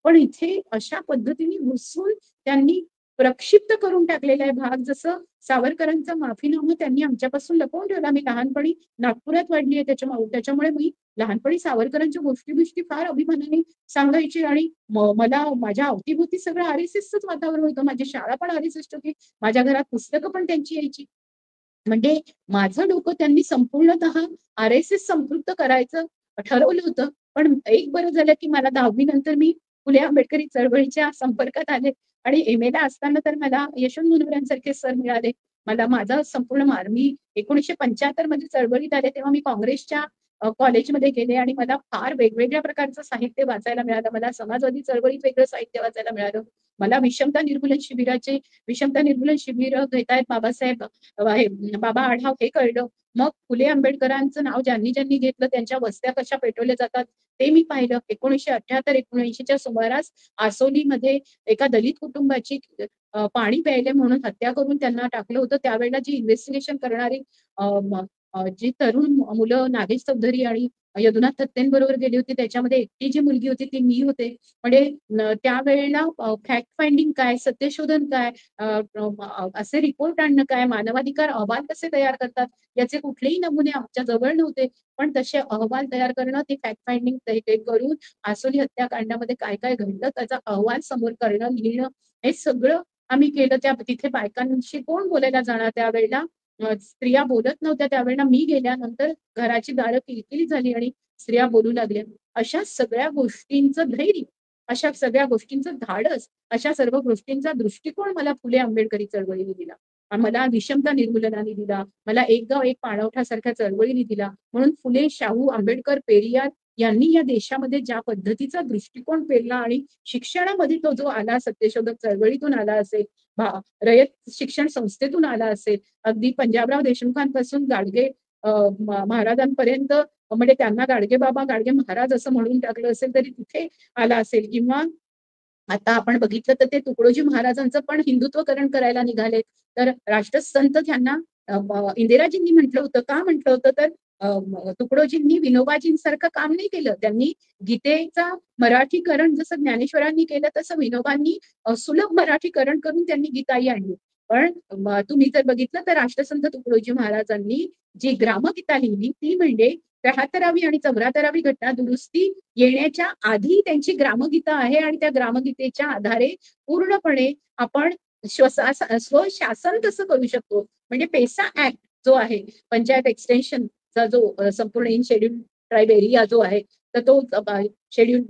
[SPEAKER 1] पण इथे अशा पद्धतीने घुसून त्यांनी प्रक्षिप्त करून टाकलेला आहे भाग. जसं सावरकरांचा माफीनामा त्यांनी आमच्यापासून लपवून ठेवला. मी लहानपणी नागपुरात वाढली आहे त्याच्यामुळे मी लहानपणी सावरकरांच्या गोष्टी-बिष्टी फार अभिमानाने सांगायची आणि मला माझ्या अवतीभोवती सगळं आर-एस-एसचंच वातावरण होतं. माझी शाळा पण आर-एस-एस होती. माझ्या घरात पुस्तकं पण त्यांची यायची. म्हणजे माझं डोकं त्यांनी संपूर्णतः आर-एस-एस संपृक्त करायचं ठरवलं होतं. पण एक बरं झालं, की मला 10वी नंतर मी फुले आंबेडकरी चळवळीच्या संपर्कात आले आणि एम-एला असताना तर मला यशवंत मुनवऱ्यांसारखे सर मिळाले. माझा संपूर्ण मी 1975 मध्ये चळवळीत आले, तेव्हा मी काँग्रेसच्या कॉलेजमध्ये गेले आणि मला फार वेगवेगळ्या प्रकारचं साहित्य वाचायला मिळालं. मला समाजवादी चळवळीत वेगळं साहित्य वाचायला मिळालं. मला विषमता निर्मूलन शिबिर घेतायत बाबासाहेब हे बाबा आढाव हे कळलं. मग फुले आंबेडकरांचं नाव ज्यांनी ज्यांनी घेतलं त्यांच्या वस्त्या कशा पेटवल्या जातात ते मी पाहिलं. 1978-1979च्या सुमारास आसोलीमध्ये एका दलित कुटुंबाची पाणी प्यायले म्हणून हत्या करून त्यांना टाकलं होतं. त्यावेळेला जी इन्व्हेस्टिगेशन करणारी जी तरुण मुलं नागेश चौधरी आणि यदुनाथ थत्तेंबरोबर गेली होती, त्याच्यामध्ये एकटी जी मुलगी होती ती मी होते. म्हणजे त्यावेळेला फॅक्ट फाइंडिंग काय, सत्यशोधन काय, असे रिपोर्ट आणणं काय, मानवाधिकार अहवाल कसे तयार करतात, याचे कुठलेही नमुने आमच्या जवळ नव्हते. पण तसे अहवाल तयार करणं, ते फॅक्ट फाइंडिंग ते करून आसोली हत्याकांडामध्ये काय काय घडलं त्याचा अहवाल समोर करणं, लिहिणं, हे सगळं आम्ही केलं. तिथे बायकांशी कोण बोलायला जाणार त्यावेळेला? स्त्रिया बोलत नव्हत्या त्यावेळेला. मी गेल्यानंतर घराची दारं किलकिली झाली आणि स्त्रिया बोलू लागल्या. अशा सगळ्या गोष्टींचं धैर्य, अशा सगळ्या गोष्टींचं धाडस, अशा सर्व गोष्टींचा दृष्टिकोन मला फुले आंबेडकरी चळवळीने दिला. मला विषमता निर्मूलनाने दिला. मला एक गाव एक पाणवठा सारख्या चळवळीने दिला. म्हणून फुले, शाहू, आंबेडकर, पेरियार यांनी या देशामध्ये ज्या पद्धतीचा दृष्टिकोन पेरला आणि शिक्षणामध्ये तो जो आला, सत्यशोधक चळवळीतून आला असेल, रयत शिक्षण संस्थेतून आला असेल, अगदी पंजाबराव देशमुखांपासून गाडगे महाराजांपर्यंत, म्हणजे त्यांना गाडगे बाबा, गाडगे महाराज असं म्हणून टाकलं असेल तरी तिथे आला असेल. किंवा आता आपण बघितलं तर ते तुकडोजी महाराजांचं पण हिंदुत्वकरण करायला निघाले. तर राष्ट्रसंत त्यांना इंदिराजींनी म्हटलं होतं. का म्हटलं होतं तर तुकडोजींनी विनोबाजींसारखं काम नाही केलं. त्यांनी गीतेचा मराठीकरण जसं ज्ञानेश्वरांनी केलं तसं विनोबांनी सुलभ मराठीकरण करून त्यांनी गीताई आणली. पण तुम्ही जर बघितलं तर राष्ट्रसंत तुकडोजी महाराजांनी जी ग्रामगीता लिहिली ती म्हणजे 73वी आणि 74वी घटना दुरुस्ती येण्याच्या आधी त्यांची ग्रामगीता आहे. आणि त्या ग्रामगीतेच्या आधारे पूर्णपणे आपण स्वशासन कसं करू शकतो, म्हणजे पेसा ऍक्ट जो आहे, पंचायत एक्सटेन्शनचा जो संपूर्ण इन शेड्यूल ट्राईब एरिया जो आहे, तर तो शेड्यूल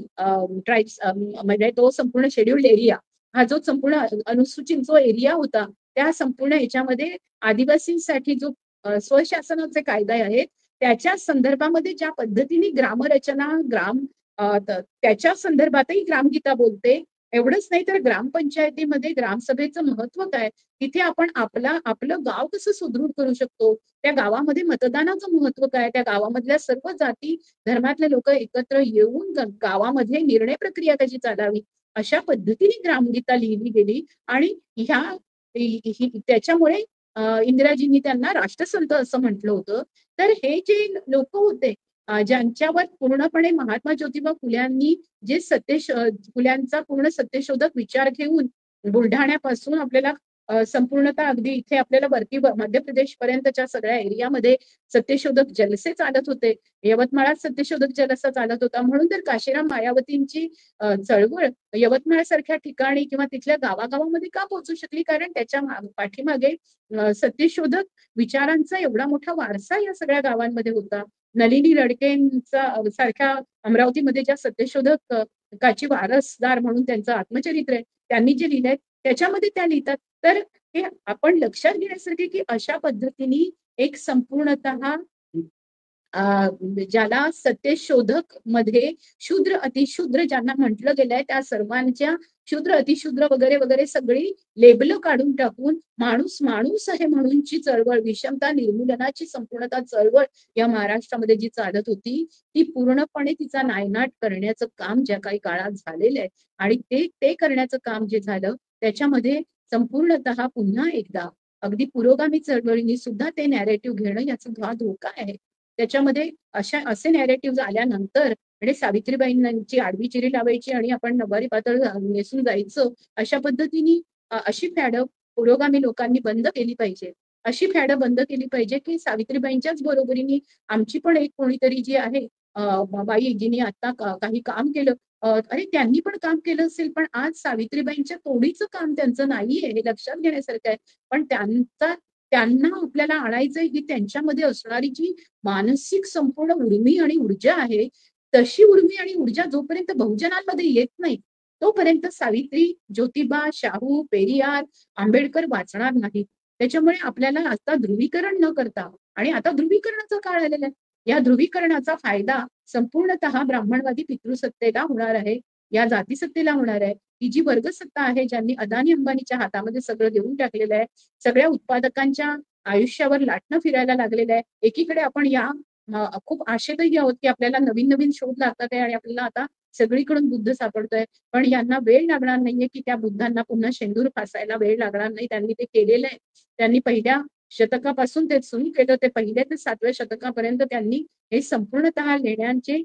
[SPEAKER 1] ट्राईब्स म्हणजे तो संपूर्ण शेड्यूल्ड एरिया हा जो संपूर्ण अनुसूचित जो एरिया होता, त्या संपूर्ण ह्याच्यामध्ये आदिवासींसाठी जो स्वशासनाचे कायदे आहेत त्याच्या संदर्भामध्ये ज्या पद्धतीने ग्रामरचना त्याच्या संदर्भातही ग्रामगीता बोलते. एवढंच नाही तर ग्रामपंचायतीमध्ये ग्रामसभेचं महत्व काय, तिथे आपण आपलं गाव कसं सुदृढ करू शकतो, त्या गावामध्ये मतदानाचं महत्व काय, त्या गावामधल्या सर्व जाती धर्मातले लोक एकत्र येऊन गावामध्ये निर्णय प्रक्रिया कशी चालावी, अशा पद्धतीने ग्रामगीता लिहिली गेली. आणि ह्या त्याच्यामुळे इंदिराजींनी त्यांना राष्ट्रसंत असं म्हटलं होतं. तर हे जे लोक होते ज्यांच्यावर पूर्णपणे महात्मा ज्योतिबा फुल्यांनी जे फुल्यांचा पूर्ण सत्यशोधक विचार घेऊन बुलढाण्यापासून आपल्याला संपूर्णतः अगदी इथे आपल्याला वरती मध्य प्रदेश पर्यंतच्या सगळ्या एरियामध्ये सत्यशोधक जलसे चालत होते. यवतमाळात सत्यशोधक जलसा चालत होता. म्हणून तर काशीराम मायावतींची चळवळ यवतमाळ सारख्या ठिकाणी किंवा तिथल्या गावागावामध्ये का पोहोचू शकली, कारण त्याच्या पाठीमागे सत्यशोधक विचारांचा एवढा मोठा वारसा या सगळ्या गावांमध्ये होता. नलिनी लडकेंचा सारख्या अमरावतीमध्ये ज्या सत्यशोधक काची वारसदार म्हणून त्यांचं आत्मचरित्र आहे, त्यांनी जे लिहिलंय त्याच्यामध्ये त्या लिहितात. तर हे आपण लक्षात घेण्यासारखे की अशा पद्धतीने एक संपूर्णतः ज्याला सत्यशोधक मध्ये शूद्र अतिशूद्र ज्यांना म्हटलं गेलंय त्या सर्वांच्या शूद्र अतिशूद्र वगैरे वगैरे सगळी लेबल काढून टाकून माणूस माणूस आहे म्हणूनची चळवळ, विषमता निर्मूलनाची संपूर्णतः चळवळ या महाराष्ट्रामध्ये जी चालत होती ती पूर्णपणे तिचा नायनाट करण्याचं काम ज्या काही काळात झालेलं आहे. आणि ते करण्याचं काम जे झालं त्याच्यामध्ये संपूर्णतः पुन्हा एकदा अगदी पुरोगामी चळवळींनी सुद्धा ते नॅरेटिव्ह घेणं याचा हा धोका आहे. त्याच्यामध्ये असे नॅरेटिव्ह आल्यानंतर म्हणजे सावित्रीबाईंची आडवी चिरी लावायची आणि आपण नवारी पातळ नेसून जायचं, अशा पद्धतीने अशी फॅड पुरोगामी लोकांनी बंद केली पाहिजे. अशी फॅड बंद केली पाहिजे की सावित्रीबाईंच्याच बरोबरीने आमची पण एक कोणीतरी जी आहे बाई जिने आता काही काम केलं, अरे त्यांनी पण काम केलं असेल पण आज सावित्रीबाईंच्या तोडीचं काम त्यांचं नाहीये हे लक्षात घेण्यासारखं आहे. पण त्यांना आपल्याला आणायचंय की त्यांच्यामध्ये असणारी जी मानसिक संपूर्ण उर्मी आणि ऊर्जा आहे, तशी उर्मी आणि ऊर्जा जोपर्यंत बहुजनांमध्ये येत नाही तोपर्यंत सावित्री, ज्योतिबा, शाहू, पेरियार, आंबेडकर वाचणार नाहीत. त्याच्यामुळे आपल्याला आता ध्रुवीकरण न करता, आणि आता ध्रुवीकरणाचा काळ आलेला आहे, या ध्रुवीकरणाचा फायदा संपूर्णतः ब्राह्मणवादी पितृसत्तेला होणार आहे, या जातीसत्तेला होणार आहे. ही जी वर्गसत्ता आहे ज्यांनी अदानी अंबानीच्या हातामध्ये सगळं देऊन टाकलेलं आहे, सगळ्या उत्पादकांच्या आयुष्यावर लाटणं फिरायला लागलेलं आहे. एकीकडे आपण या खूप आशेतही आहोत की आपल्याला नवीन नवीन शोध लागतात आहे आणि आपल्याला आता सगळीकडून बुद्ध सापडतोय. पण यांना वेळ लागणार नाहीये की त्या बुद्धांना पुन्हा शेंदूर फासायला वेळ लागणार नाही. त्यांनी ते केलेलं आहे. त्यांनी पहिल्या शतकापासून ते सुरू केलं, ते पहिल्या ते 7व्या शतकापर्यंत त्यांनी हे संपूर्णतः लेण्यांचे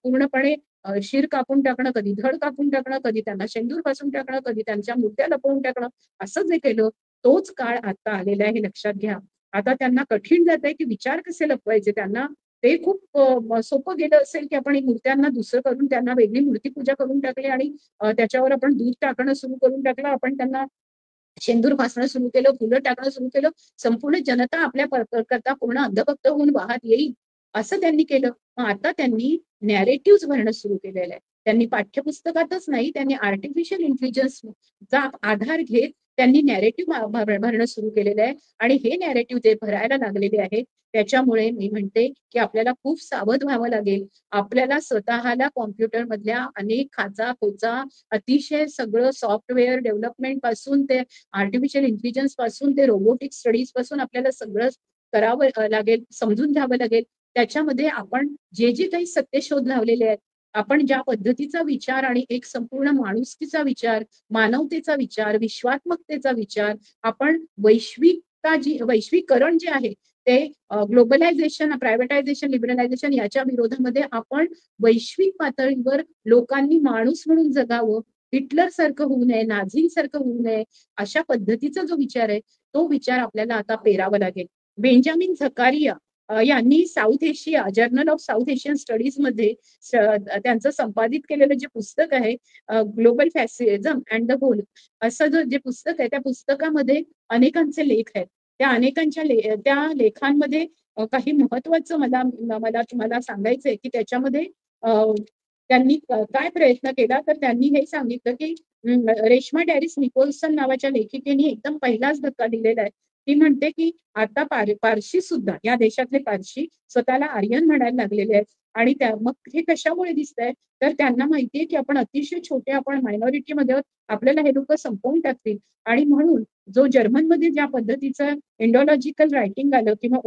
[SPEAKER 1] पूर्णपणे शिर कापून टाकणं, कधी धड कापून टाकणं, कधी त्यांना शेंदूर फासून टाकणं, कधी त्यांच्या मूर्त्या लपवून टाकणं, असं जे केलं तोच काळ आता आलेला आहे हे लक्षात घ्या. आता त्यांना कठीण जात आहे की विचार कसे लपवायचे. त्यांना ते खूप सोपं गेलं असेल की आपण मूर्त्यांना दुसरं करून त्यांना वेगळी मूर्तीपूजा करून टाकली आणि त्याच्यावर आपण दूध टाकणं सुरू करून टाकलं, आपण त्यांना शेंदूर फासणं सुरू केलं, फुलं टाकणं सुरू केलं, संपूर्ण जनता आपल्या करता पूर्ण अंधभक्त होऊन वाहत येईल असं त्यांनी केलं. मग आता त्यांनी नॅरेटिव्ह भरणं सुरू केलेलं आहे. त्यांनी पाठ्यपुस्तकातच नाही, त्यांनी आर्टिफिशियल इंटेलिजन्सचा आधार घेत त्यांनी नॅरेटिव्ह भरणं सुरू केलेलं आहे. आणि हे नॅरेटिव्ह ते भरायला लागलेले आहेत. त्याच्यामुळे मी म्हणते की आपल्याला खूप सावध व्हावं लागेल. आपल्याला स्वतःला कॉम्प्युटर मधल्या अनेक खाचा खोचा अतिशय सगळं सॉफ्टवेअर डेव्हलपमेंट पासून ते आर्टिफिशियल इंटेलिजन्स पासून ते रोबोटिक स्टडीज पासून आपल्याला सगळं करावं लागेल, समजून घ्यावं लागेल. त्याच्यामध्ये आपण जे जे काही सत्यशोध लावलेले आहेत, आपण ज्या पद्धतीचा विचार आणि एक संपूर्ण माणुसकीचा विचार, मानवतेचा विचार, विश्वात्मकतेचा विचार, आपण वैश्विकरण जे आहे ते ग्लोबलायझेशन, प्रायव्हेटायझेशन, लिबरलायझेशन याच्या विरोधामध्ये आपण वैश्विक पातळीवर लोकांनी माणूस म्हणून जगावं, हिटलर सारखं होऊ नये, नाझींसारखं होऊ नये, अशा पद्धतीचा जो विचार आहे तो विचार आपल्याला आता पेरावा लागेल. बेंजामिन झकारिया यांनी South Asia journal of South Asian studies मध्ये त्यांचं संपादित केलेलं जे पुस्तक आहे global fascism and the whole असं जे पुस्तक आहे त्या पुस्तकामध्ये अनेकांचे लेख आहेत. त्या अनेकांच्या त्या लेखांमध्ये काही महत्वाचं मला मला तुम्हाला सांगायचंय की त्याच्यामध्ये त्यांनी काय प्रयत्न केला तर त्यांनी हे सांगितलं की रेश्मा डॅरिस निकोल्सन नावाच्या लेखिकेने एकदम पहिलाच धक्का दिलेला आहे. ती म्हणते की आता पारशी सुद्धा या देशातले पारशी स्वतःला आर्यन म्हणायला लागलेले आहेत आणि त्या मग हे कशामुळे दिसतंय तर त्यांना माहितीये की आपण अतिशय छोटे आपण मायनॉरिटीमध्ये आपल्याला हे लोक संपवून टाकतील आणि म्हणून जो जर्मनमध्ये ज्या पद्धतीचं इंडोलॉजिकल रायटिंग आलं किंवा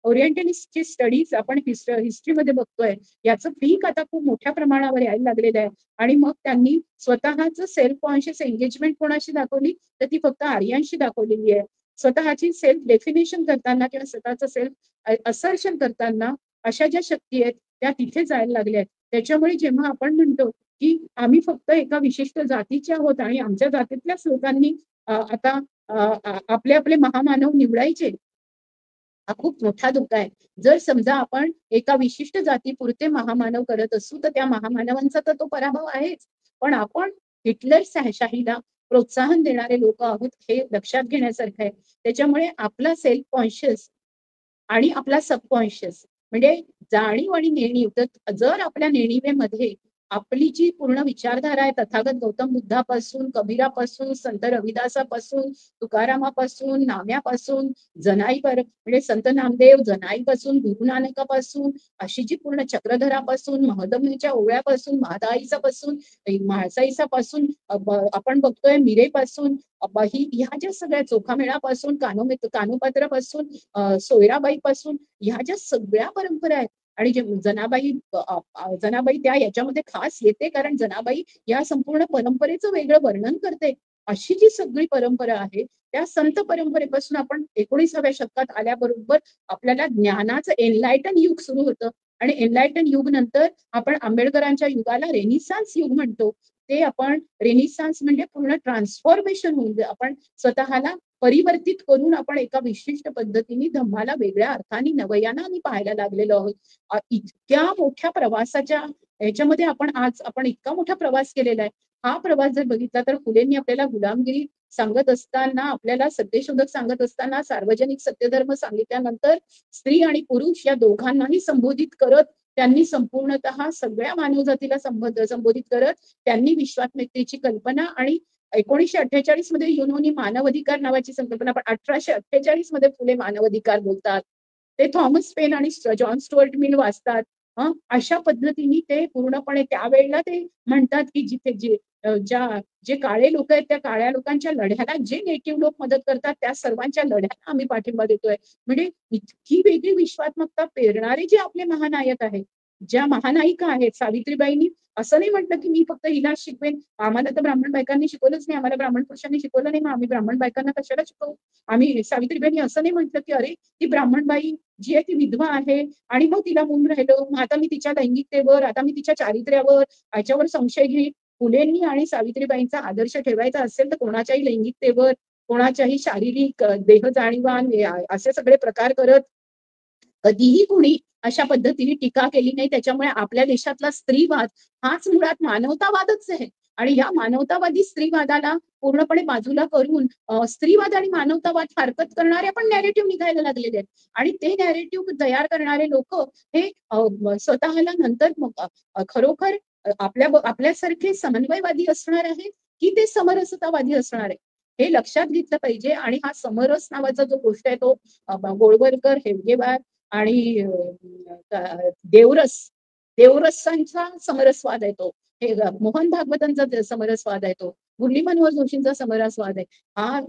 [SPEAKER 1] ओरिएंटलिस्टची स्टडीज आपण हिस्ट्रीमध्ये बघतोय याचं पीक आता खूप मोठ्या प्रमाणावर यायला लागलेलं आहे आणि मग त्यांनी स्वतःच सेल्फ कॉन्शियस एंगेजमेंट कोणाशी दाखवली तर ती फक्त आर्यांशी दाखवलेली आहे. स्वतःची सेल्फ डेफिनेशन करताना किंवा स्वतःचं सेल्फ असर्शन करताना अशा ज्या शक्ती आहेत त्या तिथे जायला लागल्या आहेत. त्याच्यामुळे जेव्हा आपण म्हणतो की आम्ही फक्त एका विशिष्ट जातीचे आहोत आणि आमच्या जातीतल्याच लोकांनी आता आपले आपले महामानव निवडायचे, हा खूप मोठा धोका आहे. जर समजा आपण एका विशिष्ट जातीपुरते महामानव करत असू तर त्या महामानवांचा तर तो पराभव आहेच, पण आपण हिटलर शाहीला प्रोत्साहन देणारे लोक आहोत हे लक्षात घेण्यासारखं आहे. त्याच्यामुळे आपला सेल्फ कॉन्शियस आणि आपला सबकॉन्शियस म्हणजे जाणीव आणि नेणीव, तर जर आपल्या नेणीवेमध्ये आपली जी पूर्ण विचारधारा आहे तथागत गौतम बुद्धापासून, कबीरापासून, संत रविदासापासून, तुकारामापासून, नाम्यापासून, म्हणजे संत नामदेव, जनाईपासून, गुरु नानकापासून, अशी जी पूर्ण चक्रधरापासून, महदमच्या ओव्यापासून, महादाईचापासून, म्हाळसाईचापासून आपण बघतोय मिरेपासून, ह्या ज्या सगळ्या चोखामेळापासून, कानोपात्रापासून, सोयराबाई पासून ह्या ज्या सगळ्या परंपरा आहेत आणि जे जनाबाई त्या याच्यामध्ये खास येते कारण जनाबाई या संपूर्ण परंपरेचं वेगळं वर्णन करते. अशी जी सगळी परंपरा आहे त्या संत परंपरेपासून आपण 19व्या शतकात आल्याबरोबर आपल्याला ज्ञानाचं एनलायटन युग सुरू होतं आणि एनलायटन युग नंतर आपण आंबेडकरांच्या युगाला रेनिसान्स युग म्हणतो. ते आपण रेनिसान्स म्हणजे पूर्ण ट्रान्सफॉर्मेशन होऊन आपण स्वतःला परिवर्तित करून आपण एका विशिष्ट पद्धतीने धम्माला वेगळ्या अर्थाने नवयानाने पाहायला लागलेलो आहोत. इतक्या मोठ्या प्रवासाच्या ह्याच्यामध्ये आपण इतका मोठा प्रवास केलेला आहे. हा प्रवास जर बघितला तर फुलेंनी आपल्याला गुलामगिरी सांगत असताना, आपल्याला सत्यशोधक सांगत असताना, सार्वजनिक सत्यधर्म सांगितल्यानंतर स्त्री आणि पुरुष या दोघांनाही संबोधित करत त्यांनी संपूर्णतः सगळ्या मानवजातीला संबोधित करत त्यांनी विश्वात्मकतेची कल्पना आणि 1948 मध्ये युनोनी मानवाधिकार नावाची संकल्पना, पण 1848 मध्ये फुले मानवाधिकार बोलतात. ते थॉमस पेन आणि जॉन स्टुअर्ट मिल वाचतात. अशा पद्धतीने ते पूर्णपणे त्यावेळेला ते म्हणतात की जिथे जे काळे लोक आहेत त्या काळ्या लोकांच्या लढ्याला जे नेटिव्ह लोक मदत करतात त्या सर्वांच्या लढ्याला आम्ही पाठिंबा देतोय. म्हणजे इतकी वेगळी विश्वात्मकता पेरणारे जे आपले महानायक आहेत, ज्या महानायिका आहेत, सावित्रीबाईंनी असं नाही म्हटलं की मी फक्त हिलाच शिकवेन, आम्हाला तर ब्राह्मण बायकांनी शिकवलंच नाही, आम्हाला ब्राह्मण पुरुषांनी शिकवलं नाही, मग आम्ही ब्राह्मण बायकांना कशाला शिकवू. सावित्रीबाईंनी असं नाही म्हटलं की अरे ती ब्राह्मण बाई जी आहे ती विधवा आहे आणि मग तिला मूल राहिलं, मग आता मी तिच्या लैंगिकतेवर, आता मी तिच्या चारित्र्यावर याच्यावर संशय घेईन. फुलेंनी आणि सावित्रीबाईंचा आदर्श ठेवायचा असेल तर कोणाच्याही लैंगिकतेवर, कोणाच्याही शारीरिक देह जाणीवान असे सगळे प्रकार करत कधीही कोणी अशा पद्धतीने टीका केली नाही. त्याच्यामुळे आपल्या देशातला स्त्रीवाद हाच मुळात मानवतावादच आहे आणि या मानवतावादी स्त्रीवादाला पूर्णपणे बाजूला करून स्त्रीवाद आणि मानवतावाद फारकत करणारे पण नॅरेटिव्ह निघायला लागलेले आहेत आणि ते नॅरेटिव्ह तयार करणारे लोक हे स्वतःला नंतर खरोखर आपल्यासारखे समन्वयवादी असणार आहेत की ते समरसतावादी असणार आहे हे लक्षात घेतलं पाहिजे. आणि हा समरस नावाचा जो गोष्ट आहे तो गोळवलकर, हेडगेवार आणि देवरस देवरसांचा समरसवाद आहे तो. हे मोहन भागवतांचा समरसवाद आहे तो. मुरली मनोहर जोशींचा समरसवाद आहे.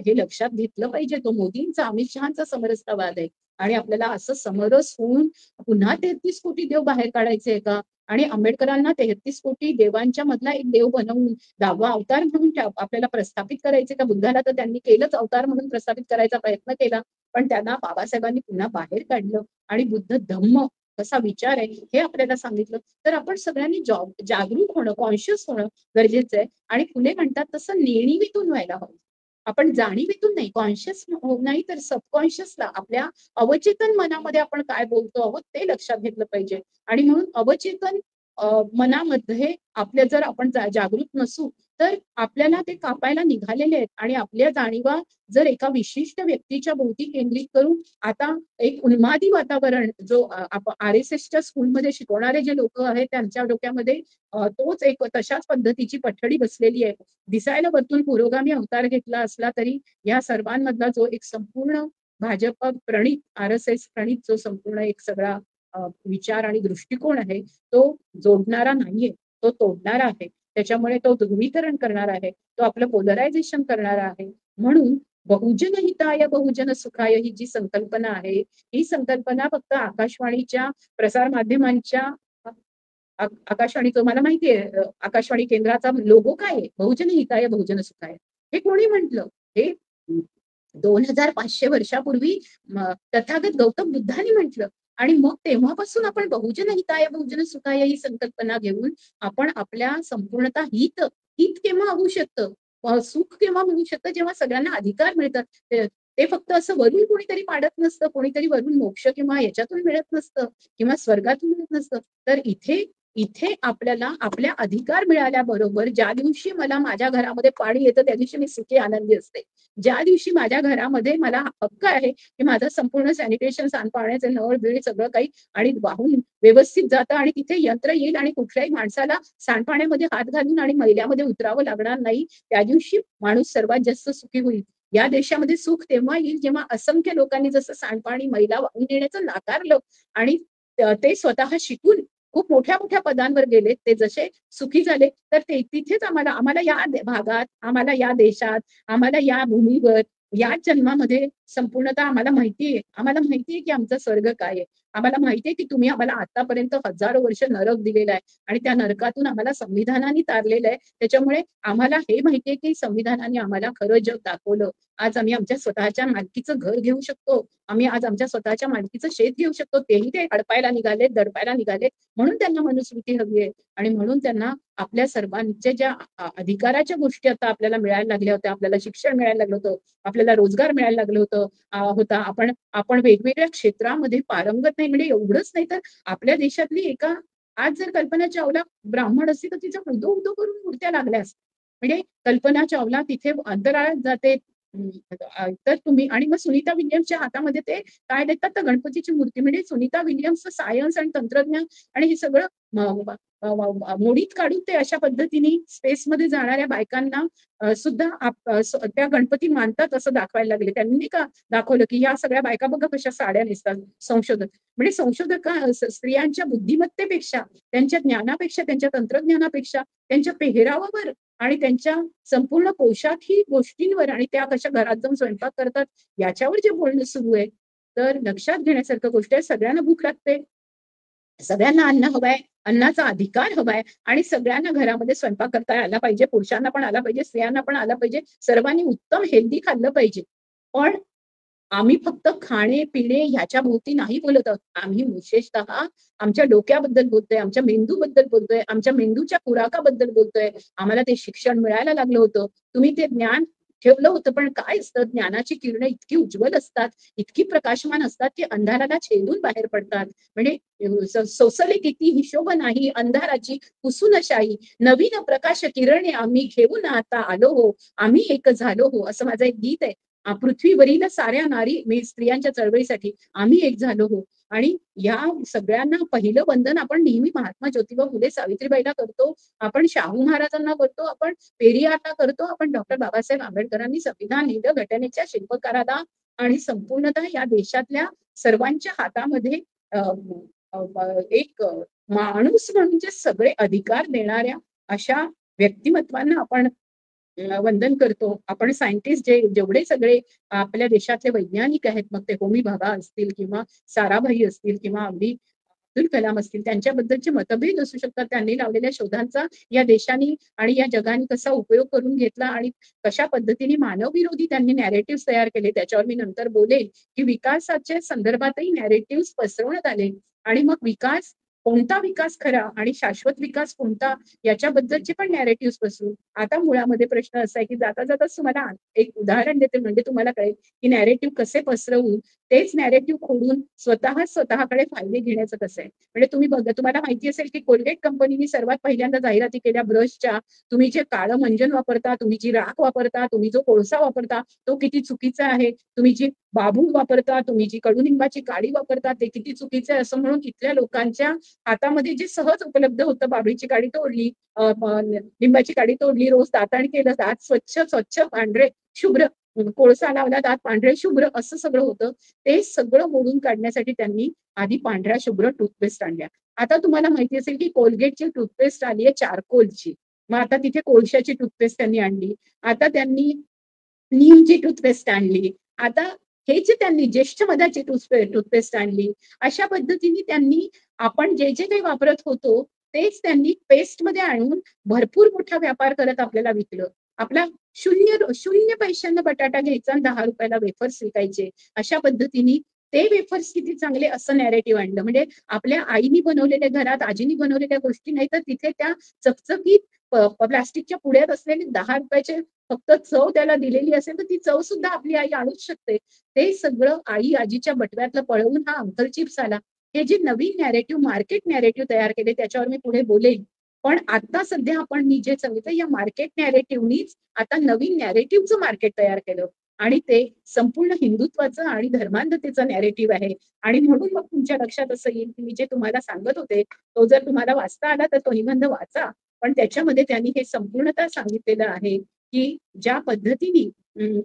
[SPEAKER 1] हे लक्षात घेतलं पाहिजे. तो मोदींचा, अमित शहाचा समरसतावाद आहे. आणि आपल्याला असं समरस होऊन पुन्हा 33 कोटी देव बाहेर काढायचे का? आणि आंबेडकरांना 33 कोटी देवांच्या मधला एक देव बनवून 10वा अवतार म्हणून आपल्याला प्रस्थापित करायचे का? बुद्धाला तर त्यांनी केलंच, अवतार म्हणून प्रस्थापित करायचा प्रयत्न केला, पण त्यांना बाबासाहेबांनी पुन्हा बाहेर काढलं आणि बुद्ध धम्म कसा विचार आहे हे आपल्याला सांगितलं. तर आपण सगळ्यांनी जागरूक होणं, कॉन्शियस होणं गरजेचं आहे. आणि फुले म्हणतात तसं नेणीवीतून व्हायला हवं. आपण जाणीवीतून नाही, कॉन्शियस नाही तर सबकॉन्शियसला, आपल्या अवचेतन मनामध्ये आपण काय बोलतो आहोत ते लक्षात घेतलं पाहिजे. आणि म्हणून अवचेतन मनामध्ये आपल्या जर आपण जागृत नसू तर आपल्याला ते कापायला निघालेले आहेत. आणि आपल्या जाणीवा जर एका विशिष्ट व्यक्तीच्या भोवती केंद्रित करून आता एक उन्मादी वातावरण जो RSSच्या स्कूलमध्ये शिकवणारे जे लोक आहेत त्यांच्या डोक्यामध्ये तोच एक तशाच पद्धतीची पठडी बसलेली आहे. दिसायला वरतून पुरोगामी अवतार घेतला असला तरी या सर्वांमधला जो एक संपूर्ण भाजप प्रणित, RSS प्रणित जो संपूर्ण एक सगळा विचार आणि दृष्टिकोन आहे तो जोडणारा नाहीये, तो तोडणारा आहे. त्याच्यामुळे तो ध्रुवीकरण करणार आहे, तो आपलं पोलरायझेशन करणारा आहे. म्हणून बहुजन हिताय बहुजन सुखाय ही जी संकल्पना आहे, ही संकल्पना फक्त आकाशवाणीच्या प्रसार माध्यमांच्या आकाशवाणी, तुम्हाला माहितीये आकाशवाणी केंद्राचा लोगो काय आहे? बहुजन हिताय बहुजन सुखाय. हे कोणी म्हटलं? हे 2500 वर्षापूर्वी तथागत गौतम बुद्धांनी म्हटलं. आणि मग तेव्हापासून आपण बहुजन हिताय बहुजन सुखाय ही संकल्पना घेऊन आपण आपल्या संपूर्णतः हित हित केव्हा होऊ शकतं, सुख केव्हा मिळू शकतं, जेव्हा सगळ्यांना अधिकार मिळतात. ते फक्त असं वरून कोणीतरी पाडत नसतं, कोणीतरी वरून मोक्ष किंवा याच्यातून मिळत नसतं किंवा स्वर्गातून मिळत नसतं. तर इथे इथे आपल्याला आपल्या अधिकार मिळाल्याबरोबर ज्या दिवशी मला माझ्या घरामध्ये पाणी येतं त्या दिवशी मी सुखी आनंदी असते. ज्या दिवशी माझ्या घरामध्ये मला हक्क आहे की माझं संपूर्ण सॅनिटेशन, सांडपाण्याचे नळ बिळ सगळं काही आणि वाहून व्यवस्थित जातं आणि तिथे यंत्र येईल आणि कुठल्याही माणसाला सांडपाण्यामध्ये हात घालून आणि मैल्यामध्ये उतरावं लागणार नाही, त्या दिवशी माणूस सर्वात जास्त सुखी होईल. या देशामध्ये सुख तेव्हा येईल जेव्हा असंख्य लोकांनी जसं सांडपाणी मैला वाहून नेण्याचं नाकारलं आणि ते स्वतः शिकून खूप मोठ्या मोठ्या पदांवर गेले, ते जसे सुखी झाले तर ते तिथेच आम्हाला आम्हाला या भागात, आम्हाला या देशात, आम्हाला या भूमीवर या जन्मामध्ये संपूर्णतः आम्हाला माहितीये की आमचा स्वर्ग काय आहे. आम्हाला माहितीये की तुम्ही आम्हाला आतापर्यंत हजारो वर्ष नरक दिलेला आहे आणि त्या नरकातून आम्हाला संविधानाने तारलेलं आहे. त्याच्यामुळे आम्हाला हे माहितीये की संविधानाने आम्हाला खरं जग दाखवलं. आज आम्ही आमच्या स्वतःच्या मालकीचं घर घेऊ शकतो, आम्ही आज आमच्या स्वतःच्या मालकीचं शेत घेऊ शकतो. तेही ते हडपायला निघालेत, दडपायला निघालेत. म्हणून त्यांना मनुस्मृती हवी आहे आणि म्हणून त्यांना आपल्या सर्वांच्या ज्या अधिकाराच्या गोष्टी आता आपल्याला मिळायला लागल्या होत्या, आपल्याला शिक्षण मिळायला लागलं होतं, आपल्याला रोजगार मिळायला लागलं होता, आपण आपण वेगवेगळ्या क्षेत्रामध्ये पारंगत नाही. म्हणजे एवढंच नाही तर आपल्या देशातली एका आज जर कल्पना चावला ब्राह्मण असती तर तिचा उदो उदो करून मूर्त्या लागल्या असत्या. म्हणजे कल्पना चावला तिथे अंतराळात जाते, तर तुम्ही आणि मग सुनीता विल्यम्सच्या हातामध्ये ते काय देतात तर गणपतीची मूर्ती. म्हणजे सुनीता विल्यम्सचं सायन्स आणि तंत्रज्ञान आणि हे सगळं मोडीत काढून ते अशा पद्धतीने स्पेसमध्ये जाणाऱ्या बायकांना सुद्धा त्या गणपती मानतात असं दाखवायला लागले. त्यांनी का दाखवलं की ह्या सगळ्या बायका बघा कशा साड्या नेसतात. संशोधक म्हणजे संशोधक स्त्रियांच्या बुद्धिमत्तेपेक्षा, त्यांच्या ज्ञानापेक्षा, त्यांच्या तंत्रज्ञानापेक्षा त्यांच्या पेहरावावर आणि त्यांच्या संपूर्ण पोशाखी गोष्टींवर आणि त्या कशा घरात जाऊन स्वयंपाक करतात याच्यावर जे बोलणं सुरू आहे, तर लक्षात घेण्यासारखं गोष्ट आहे. सगळ्यांना भूक लागते, सगळ्यांना अन्न हवंय, अन्नाचा अधिकार हवाय आणि सगळ्यांना घरामध्ये स्वयंपाक करता आला पाहिजे. पुरुषांना पण आला पाहिजे, स्त्रियांना पण आला पाहिजे. सर्वांनी उत्तम हेल्दी खाल्लं पाहिजे. पण आम्ही फक्त खाणे पिणे ह्याच्या भोवती नाही बोलत आहोत. आम्ही विशेषतः आमच्या डोक्याबद्दल बोलतोय, आमच्या मेंदूबद्दल बोलतोय, आमच्या मेंदूच्या खुराकाबद्दल बोलतोय. आम्हाला ते शिक्षण मिळायला लागलं होतं, तुम्ही ते ज्ञान ठेवलं होतं. पण काय असतं, ज्ञानाची किरणं इतकी उज्ज्वल असतात, इतकी प्रकाशमान असतात की अंधाराला छेदून बाहेर पडतात. म्हणजे सोसले किती हिशोब नाही अंधाराची पुसूनशाही, नवीन प्रकाश किरणे आम्ही घेऊन आता आलो हो, आम्ही एक झालो हो, असं माझं एक गीत आहे. पृथ्वीवरील साऱ्या नारी, मी स्त्रियांच्या चळवळीसाठी आम्ही एक झालो हो. आणि या सगळ्यांना पहिलं वंदन आपण नेहमी महात्मा ज्योतिबा फुले सावित्रीबाईला करतो, आपण शाहू महाराजांना करतो, आपण पेरियारला करतो, आपण डॉक्टर बाबासाहेब आंबेडकरांनी संविधान लिहिलं, घटनेच्या शिल्पकाराला आणि संपूर्णतः या देशातल्या सर्वांच्या हातामध्ये एक माणूस म्हणजे सगळे अधिकार देणाऱ्या अशा व्यक्तिमत्वांना आपण वंदन करतो. आपण सायंटिस्ट जेवढे सगळे आपल्या देशातले वैज्ञानिक आहेत, मग ते होमी भाभा असतील किंवा साराभाई असतील किंवा अगदी अब्दुल कलाम असतील, त्यांच्याबद्दलचे मतभेद असू शकतात. त्यांनी लावलेल्या शोधांचा या देशाने आणि या जगाने कसा उपयोग करून घेतला आणि कशा पद्धतीने मानवविरोधी त्यांनी नॅरेटिव्ह तयार केले, त्याच्यावर मी नंतर बोलेल, की विकासाच्या संदर्भातही नॅरेटिव्ह पसरवण्यात आले आणि मग कोणता विकास खरा आणि शाश्वत विकास कोणता, याच्याबद्दलचे पण नॅरेटिव्ह पसरू. आता मुळामध्ये प्रश्न असा आहे, की जाता जाताच तुम्हाला एक उदाहरण देते, म्हणजे तुम्हाला कळेल की नॅरेटिव्ह कसे पसरवून तेच नॅरेटिव्ह खोडून स्वतःकडे फायदे घेण्याचं कसं आहे. म्हणजे तुम्हाला माहिती असेल की कोलगेट कंपनीने सर्वात पहिल्यांदा जाहिराती केल्या ब्रशच्या. तुम्ही जे काळं मंजन वापरता, तुम्ही जी राख वापरता, तुम्ही जो कोळसा वापरता, तो किती चुकीचा आहे. तुम्ही जी बाभूळ वापरता, तुम्ही जी कडुनिंबाची काडी वापरता, ते किती चुकीचं आहे, असं म्हणून इथल्या लोकांच्या हातामध्ये जे सहज उपलब्ध होतं, बाभळीची काडी तोडली, लिंबाची काडी तोडली, रोज दाताण केलं, दात स्वच्छ स्वच्छ पांढरे शुभ्र, कोळसा लावला, दात पांढरे शुभ्र, असं सगळं होतं. ते सगळं मोडून काढण्यासाठी त्यांनी आधी पांढऱ्या शुभ्र टूथपेस्ट आणल्या. आता तुम्हाला माहिती असेल की कोलगेटची टूथपेस्ट आली आहे चारकोलची. मग आता तिथे कोळशाची टूथपेस्ट त्यांनी आणली. आता त्यांनी नीमची टूथपेस्ट आणली. आता हे जे त्यांनी ज्येष्ठ मधाची टूथपेस्ट आणली. अशा पद्धतीने त्यांनी आपण जे जे काही वापरत होतो तेच त्यांनी पेस्टमध्ये आणून भरपूर मोठा व्यापार करत आपल्याला विकलं. आपला शून्य पैशांना बटाटा घ्यायचा आणि 10 रुपयाला वेफर्स विकायचे. अशा पद्धतीने ते वेफर्स किती चांगले असं नॅरेटिव्ह आणलं. म्हणजे आपल्या आईनी बनवलेल्या, घरात आजीनी बनवलेल्या गोष्टी नाही, तर तिथे त्या चकचकीत प्लास्टिकच्या पुड्यात असलेले 10 रुपयाचे फक्त चव त्याला दिलेली असेल, तर ती चव सुद्धा आपली आई आणूच शकते. ते सगळं आई आजीच्या बटव्यातलं पळवून हा अंकल चिप्स आला. हे जे नवीन नॅरेटिव्ह, मार्केट नॅरेटिव्ह तयार केले, त्याच्यावर मी पुढे बोलेन. पण आता सध्या आपण मी जे सांगितलं, या मार्केट नॅरेटिव्हनीच आता नवीन नॅरेटिव्हचं मार्केट तयार केलं आणि ते संपूर्ण हिंदुत्वाचं आणि धर्मांधतेचं नॅरेटिव्ह आहे. आणि म्हणून मग तुमच्या लक्षात असं येईल, की मी जे तुम्हाला सांगत होते, तो जर तुम्हाला वाचता आला तर तो निबंध वाचा. पण त्याच्यामध्ये त्यांनी हे संपूर्णतः सांगितलेलं आहे, की ज्या पद्धतीने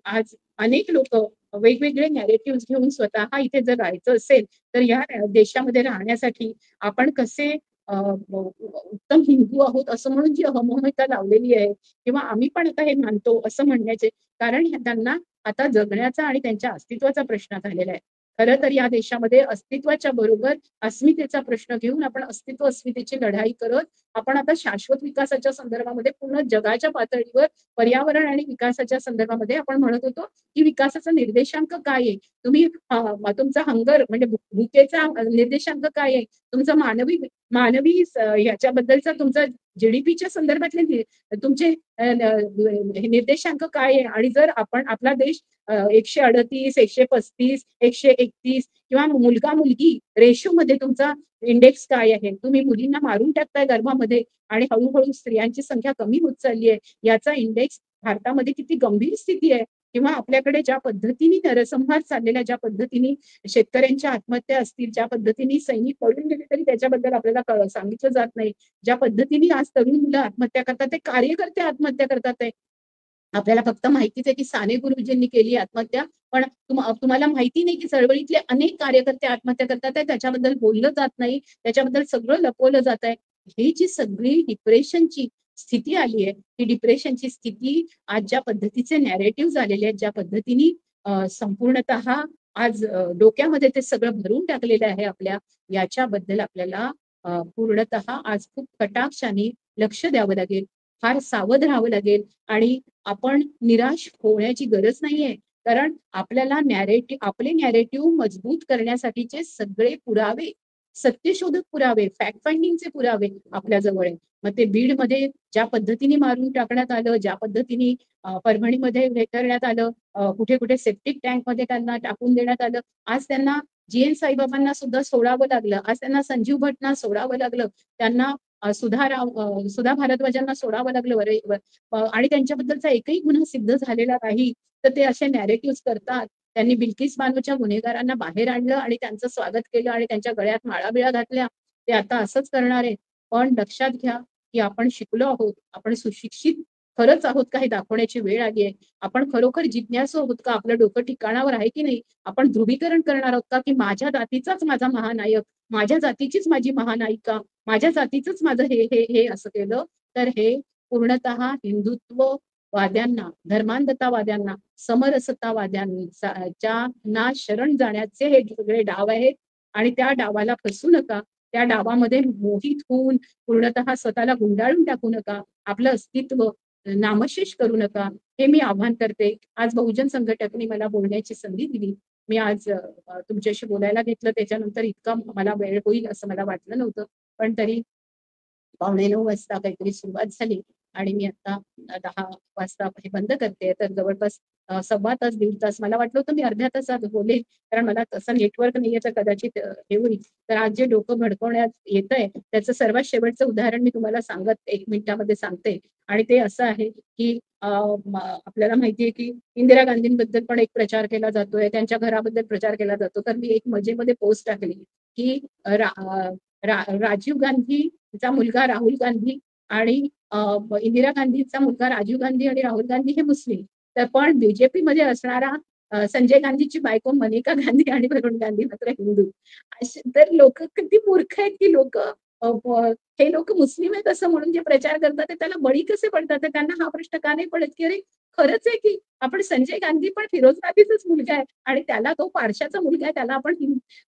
[SPEAKER 1] आज अनेक लोक वेगवेगळे नॅरेटिव्ह घेऊन स्वतः इथे जर राहायचं असेल, तर या देशामध्ये राहण्यासाठी आपण कसे उत्तम हिंदू आहोत असं म्हणून जी अहमता लावलेली आहे, किंवा आम्ही पण आता हे मानतो असं म्हणण्याचे कारण त्यांना आता जगण्याचा आणि त्यांच्या अस्तित्वाचा प्रश्न झालेला आहे. खरं तर या देशामध्ये अस्तित्वाच्या बरोबर अस्मितेचा प्रश्न घेऊन आपण अस्तित्व अस्मितेची लढाई करत आपण आता शाश्वत विकासाच्या संदर्भामध्ये पूर्ण जगाच्या पातळीवर पर्यावरण आणि विकासाच्या संदर्भामध्ये आपण म्हणत होतो की विकासाचा निर्देशांक काय आहे. तुम्ही तुमचा हंगर म्हणजे भुकेचा निर्देशांक काय आहे. तुमचा मानवी मानवी ह्याच्याबद्दलचा तुमचा जीडीपीच्या संदर्भातले तुमचे निर्देशांक काय आहे. आणि जर आपण आपला देश 138, 135, 131 किंवा मुलगा मुलगी रेशो मध्ये तुमचा इंडेक्स काय आहे. तुम्ही मुलींना मारून टाकताय गर्भामध्ये आणि हळूहळू स्त्रियांची संख्या कमी होत चालली आहे. याचा इंडेक्स भारतामध्ये किती गंभीर स्थिती आहे. किंवा आपल्याकडे ज्या पद्धतीने नरसंहार चाललेल्या, ज्या पद्धतीने शेतकऱ्यांच्या आत्महत्या असतील, ज्या पद्धतीने सैनिक पळून गेले तरी त्याच्याबद्दल आपल्याला सांगितलं जात नाही. ज्या पद्धतीने आज तरुण मुलं आत्महत्या करतात, ते कार्यकर्ते आत्महत्या करतात आहे. आपल्याला फक्त माहितीच आहे की साने गुरुजींनी केली आत्महत्या, पण तुम्हाला माहिती नाही की चळवळीतले अनेक कार्यकर्ते आत्महत्या करतात आहे. त्याच्याबद्दल बोललं जात नाही, त्याच्याबद्दल सगळं लपवलं जात आहे. ही जी सगळी डिप्रेशनची स्थिती आली आहे, ही डिप्रेशनची स्थिती आज ज्या पद्धतीचे नॅरेटिव्ह झालेले आहेत, ज्या पद्धतीने संपूर्णतः आज डोक्यामध्ये ते सगळं भरून टाकलेलं आहे आपल्या, याच्याबद्दल आपल्याला पूर्णतः आज खूप कटाक्षाने लक्ष द्यावं लागेल, फार सावध राहावं लागेल. आणि आपण निराश होण्याची गरज नाहीये, कारण आपल्याला आपले नॅरेटिव्ह मजबूत करण्यासाठीचे सगळे पुरावे, सत्यशोधक पुरावे, फॅक्ट फाइंडिंगचे पुरावे आपल्या जवळ आहे. मग ते बीडमध्ये ज्या पद्धतीने मारून टाकण्यात आलं, ज्या पद्धतीने परभणीमध्ये हे करण्यात आलं, कुठे कुठे सेप्टिक टँक मध्ये त्यांना टाकून देण्यात आलं. आज त्यांना जी.एन. साईबाबांना सुद्धा सोडावं लागलं. आज त्यांना संजीव भटना सोडावं लागलं. त्यांना सुधा भारद्वाजांना सोडावं लागलं. आणि त्यांच्याबद्दलचा एकही गुन्हा सिद्ध झालेला नाही, तर ते असे नॅरेटिव्ह करतात. त्यांनी बिल्किस बानोच्या गुन्हेगारांना बाहेर आणलं आणि त्यांचं स्वागत केलं आणि त्यांच्या गळ्यात माळाबिळा घातल्या. ते आता असंच करणार आहे. पण लक्षात घ्या की आपण शिकलो आहोत, आपण सुशिक्षित खरंच आहोत का हे दाखवण्याची वेळ आली आहे. आपण खरोखर जिज्ञासू आहोत का, आपलं डोकं ठिकाणावर आहे की नाही. आपण ध्रुवीकरण करणार आहोत का की माझ्या जातीचाच माझा महानायक, माझ्या जातीचीच माझी महानायिका, माझ्या जातीचंच माझं हे हे हे असं केलं तर हे पूर्णतः हिंदुत्व वाद्यांना, धर्मांधतावाद्यांना, समरसतावाद्यांच्या ना शरण जाण्याचे हे सगळे डाव आहेत आणि त्या डावाला फसू नका. त्या डावामध्ये मोहित होऊन पूर्णतः स्वतःला गुंडाळून टाकू नका. आपलं अस्तित्व नामशेष करू नका. हे मी आव्हान करते. आज बहुजन संघटकनी मला बोलण्याची संधी दिली. मी आज तुमच्याशी बोलायला घेतलं त्याच्यानंतर इतका मला वेळ होईल असं मला वाटलं नव्हतं. पण तरी 9:15 वाजता काहीतरी सुरुवात झाली आणि मी आता 10 वाजता हे बंद करते. तर जवळपास सव्वा तास, दीड तास मला वाटलं होतं मी अर्ध्या तासात बोलेन. कारण मला तसं नेटवर्क नाहीये तर कदाचित हे होईल. तर आज जे डोकं भडकवण्यात येतंय त्याचं सर्वात शेवटचं उदाहरण मी तुम्हाला सांगत 1 मिनिटामध्ये सांगते आणि ते असं आहे, की आपल्याला माहिती आहे, की इंदिरा गांधींबद्दल पण एक प्रचार केला जातोय. त्यांच्या घराबद्दल प्रचार केला जातो. तर मी एक मजेमध्ये पोस्ट टाकली, की राजीव गांधीचा मुलगा राहुल गांधी आणि इंदिरा गांधीचा मुलगा राजीव गांधी आणि राहुल गांधी हे मुस्लिम. तर पण बीजेपी मध्ये असणारा संजय गांधीची बायको मनेका गांधी आणि वरुण गांधी मात्र हिंदू. असे तर लोक किती मूर्ख आहेत की लोक हे लोक मुस्लिम आहेत असं म्हणून जे प्रचार करतात ते त्याला बळी कसे पडतात. तर त्यांना हा प्रश्न का नाही पडत की अरे खरंच आहे की आपण संजय गांधी पण फिरोज गांधीचाच मुलगा आहे आणि त्याला तो पारशाचा मुलगा आहे त्याला आपण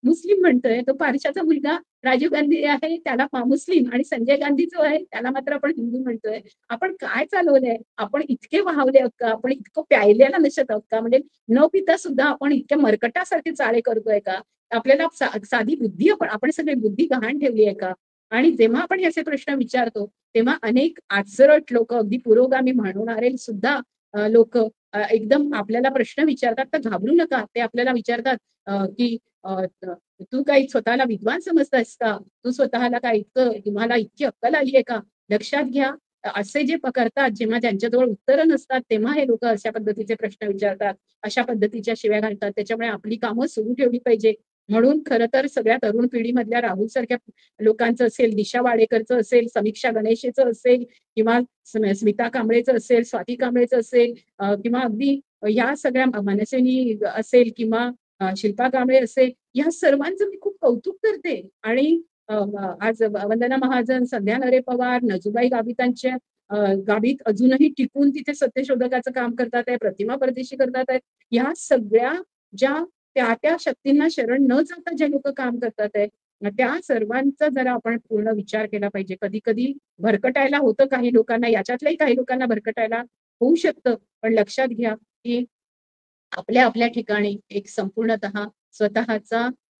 [SPEAKER 1] मुस्लिम म्हणतोय. तो पारशाचा मुलगा राजीव गांधी आहे त्याला मुस्लिम आणि संजय गांधी जो आहे त्याला मात्र आपण हिंदू म्हणतोय. आपण काय चालवलंय? आपण इतके वाहवले आहोत का? आपण इतकं प्यायलेला नशेत आहोत का? म्हणजे न पिता सुद्धा आपण इतक्या मरकटासारखे चाळे करतोय का? आपल्याला साधी बुद्धी आपण सगळी बुद्धी गहाण ठेवली आहे का? आणि जेव्हा आपण हे असे प्रश्न विचारतो तेव्हा अनेक आचरट लोक अगदी पुरोगामी म्हणणारे सुद्धा लोक एकदम आपल्याला प्रश्न विचारतात तर घाबरू नका. ते आपल्याला विचारतात की तू काही स्वतःला विद्वान समजतायस का? तू स्वतःला काय तुम्हाला इतकी अक्कल आली आहे का? लक्षात घ्या असे जे करतात जेव्हा त्यांच्याजवळ उत्तरं नसतात तेव्हा हे लोक अशा पद्धतीचे प्रश्न विचारतात. अशा पद्धतीच्या शिव्या घालतात. त्याच्यामुळे आपली कामं सुरू ठेवली पाहिजे. म्हणून खरं तर सगळ्या तरुण पिढीमधल्या राहुल सारख्या लोकांचं असेल, दिशा वाडेकरचं असेल, समीक्षा गणेशेचं असेल किंवा स्मिता कांबळेचं असेल, स्वाती कांबळेचं असेल किंवा अगदी या सगळ्या मनसेनी असेल किंवा शिल्पा कांबळे असेल या सर्वांचं मी खूप कौतुक करते आणि आज वंदना महाजन, संध्या नरे पवार, नजूबाई गावितांच्या गावित अजूनही टिकून तिथे सत्यशोधकाचं काम करतात आहे, प्रतिमा परदेशी करतात आहेत. या सगळ्या ज्या त्या शक्तींना शरण न जाता जे लोक काम करतात आहे त्या सर्वांचा जरा आपण पूर्ण विचार केला पाहिजे. कधी कधी भरकटायला होतं काही लोकांना, याच्यातल्याही काही लोकांना भरकटायला होऊ शकतं. पण लक्षात घ्या की आपल्या आपल्या ठिकाणी एक संपूर्णतः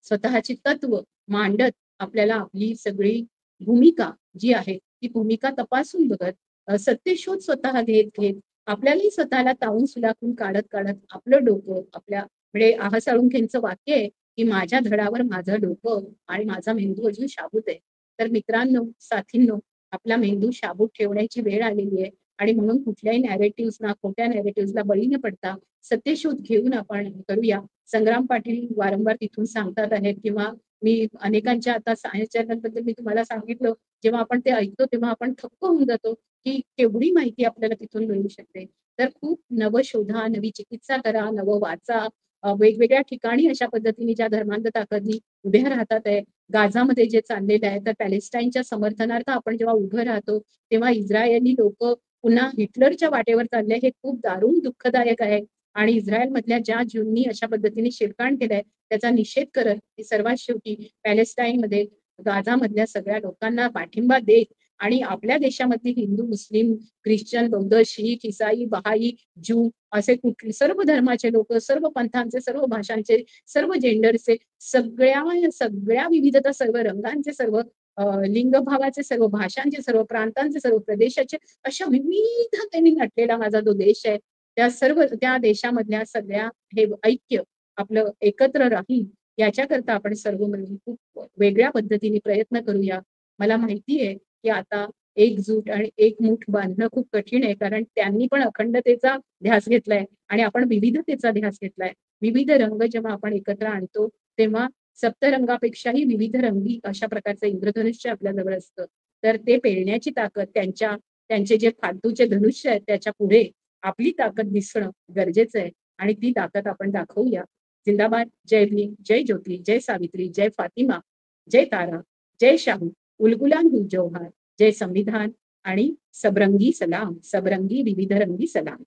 [SPEAKER 1] स्वतःची तत्व मांडत आपल्याला आपली सगळी भूमिका जी आहे ती भूमिका तपासून बघत सत्यशोध स्वतः घेत घेत आपल्यालाही स्वतःला तावून सुलाखून काढत काढत आपलं डोकं आपल्या म्हणजे आह साळुंखेंचं वाक्य आहे की माझ्या धडावर माझं डोकं आणि माझा मेंदू अजून शाबूत आहे. तर मित्रांनो, साथींनो, आपला मेंदू शाबूत ठेवण्याची वेळ आलेली आहे आणि म्हणून कुठल्याही नॅरेटिव्हना, खोट्या नॅरेटिव्हला बळी न पडता सत्यशोध घेऊन आपण करूया. संग्राम पाटील वारंवार तिथून सांगतात आहेत किंवा मी अनेकांच्या आता सायन्स चॅनलबद्दल मी तुम्हाला सांगितलं, जेव्हा आपण ते ऐकतो तेव्हा आपण थक्क होऊन जातो की केवढी माहिती आपल्याला तिथून मिळू शकते. तर खूप नवं शोधा, नवी चिकित्सा करा, नवं वाचा. वेगवेगळ्या ठिकाणी अशा पद्धतीने ज्या धर्मांध ताकदी उभ्या राहतात आहे, गाझामध्ये जे चाललेलं आहे, तर पॅलेस्टाईनच्या समर्थनार्थ आपण जेव्हा उभं राहतो तेव्हा इस्रायली लोक पुन्हा हिटलरच्या वाटेवर चालले हे खूप दारुण दुःखदायक आहे. आणि इस्रायलमधल्या ज्या ज्यूंनी अशा पद्धतीने शिरकाण केलंय त्याचा निषेध करत सर्वात शेवटी पॅलेस्टाईनमध्ये गाझामधल्या सगळ्या लोकांना पाठिंबा देत आणि आपल्या देशामधली हिंदू, मुस्लिम, ख्रिश्चन, बौद्ध, शीख, इसाई, बहाई, ज्यू असे कुठले सर्व धर्माचे लोक, सर्व पंथांचे, सर्व भाषांचे, सर्व जेंडरचे, सगळ्या सगळ्या विविधता, सर्व रंगांचे, सर्व लिंगभावाचे, सर्व भाषांचे, सर्व प्रांतांचे, सर्व प्रदेशाचे अशा विविधतेने नटलेला माझा जो देश आहे त्या सर्व त्या देशामधल्या सगळ्या हे ऐक्य आपलं एकत्र राहील याच्याकरता आपण सर्व मिळून खूप वेगळ्या पद्धतीने प्रयत्न करूया. मला माहिती आहे की आता एकजूट आणि एकमूठ बांधणं खूप कठीण आहे कारण त्यांनी पण अखंडतेचा ध्यास घेतलाय आणि आपण विविधतेचा ध्यास घेतलाय. विविध रंग जेव्हा आपण एकत्र आणतो तेव्हा सप्तरंगापेक्षाही विविध रंगी अशा प्रकारचं इंद्रधनुष्य आपल्या जवळ असतं. तर ते पेलण्याची ताकद त्यांचे जे फालतूचे धनुष्य आहेत त्याच्या पुढे आपली ताकद दिसणं गरजेचं आहे आणि ती ताकद आपण दाखवूया. जिंदाबाद. जय भीम, जय ज्योती, जय सावित्री, जय फातिमा, जय तारा, जय शाहू, उलगुलान हुल जौहार, जय संविधान, आणि सबरंगी सलाम, सबरंगी विविध रंगी सलाम.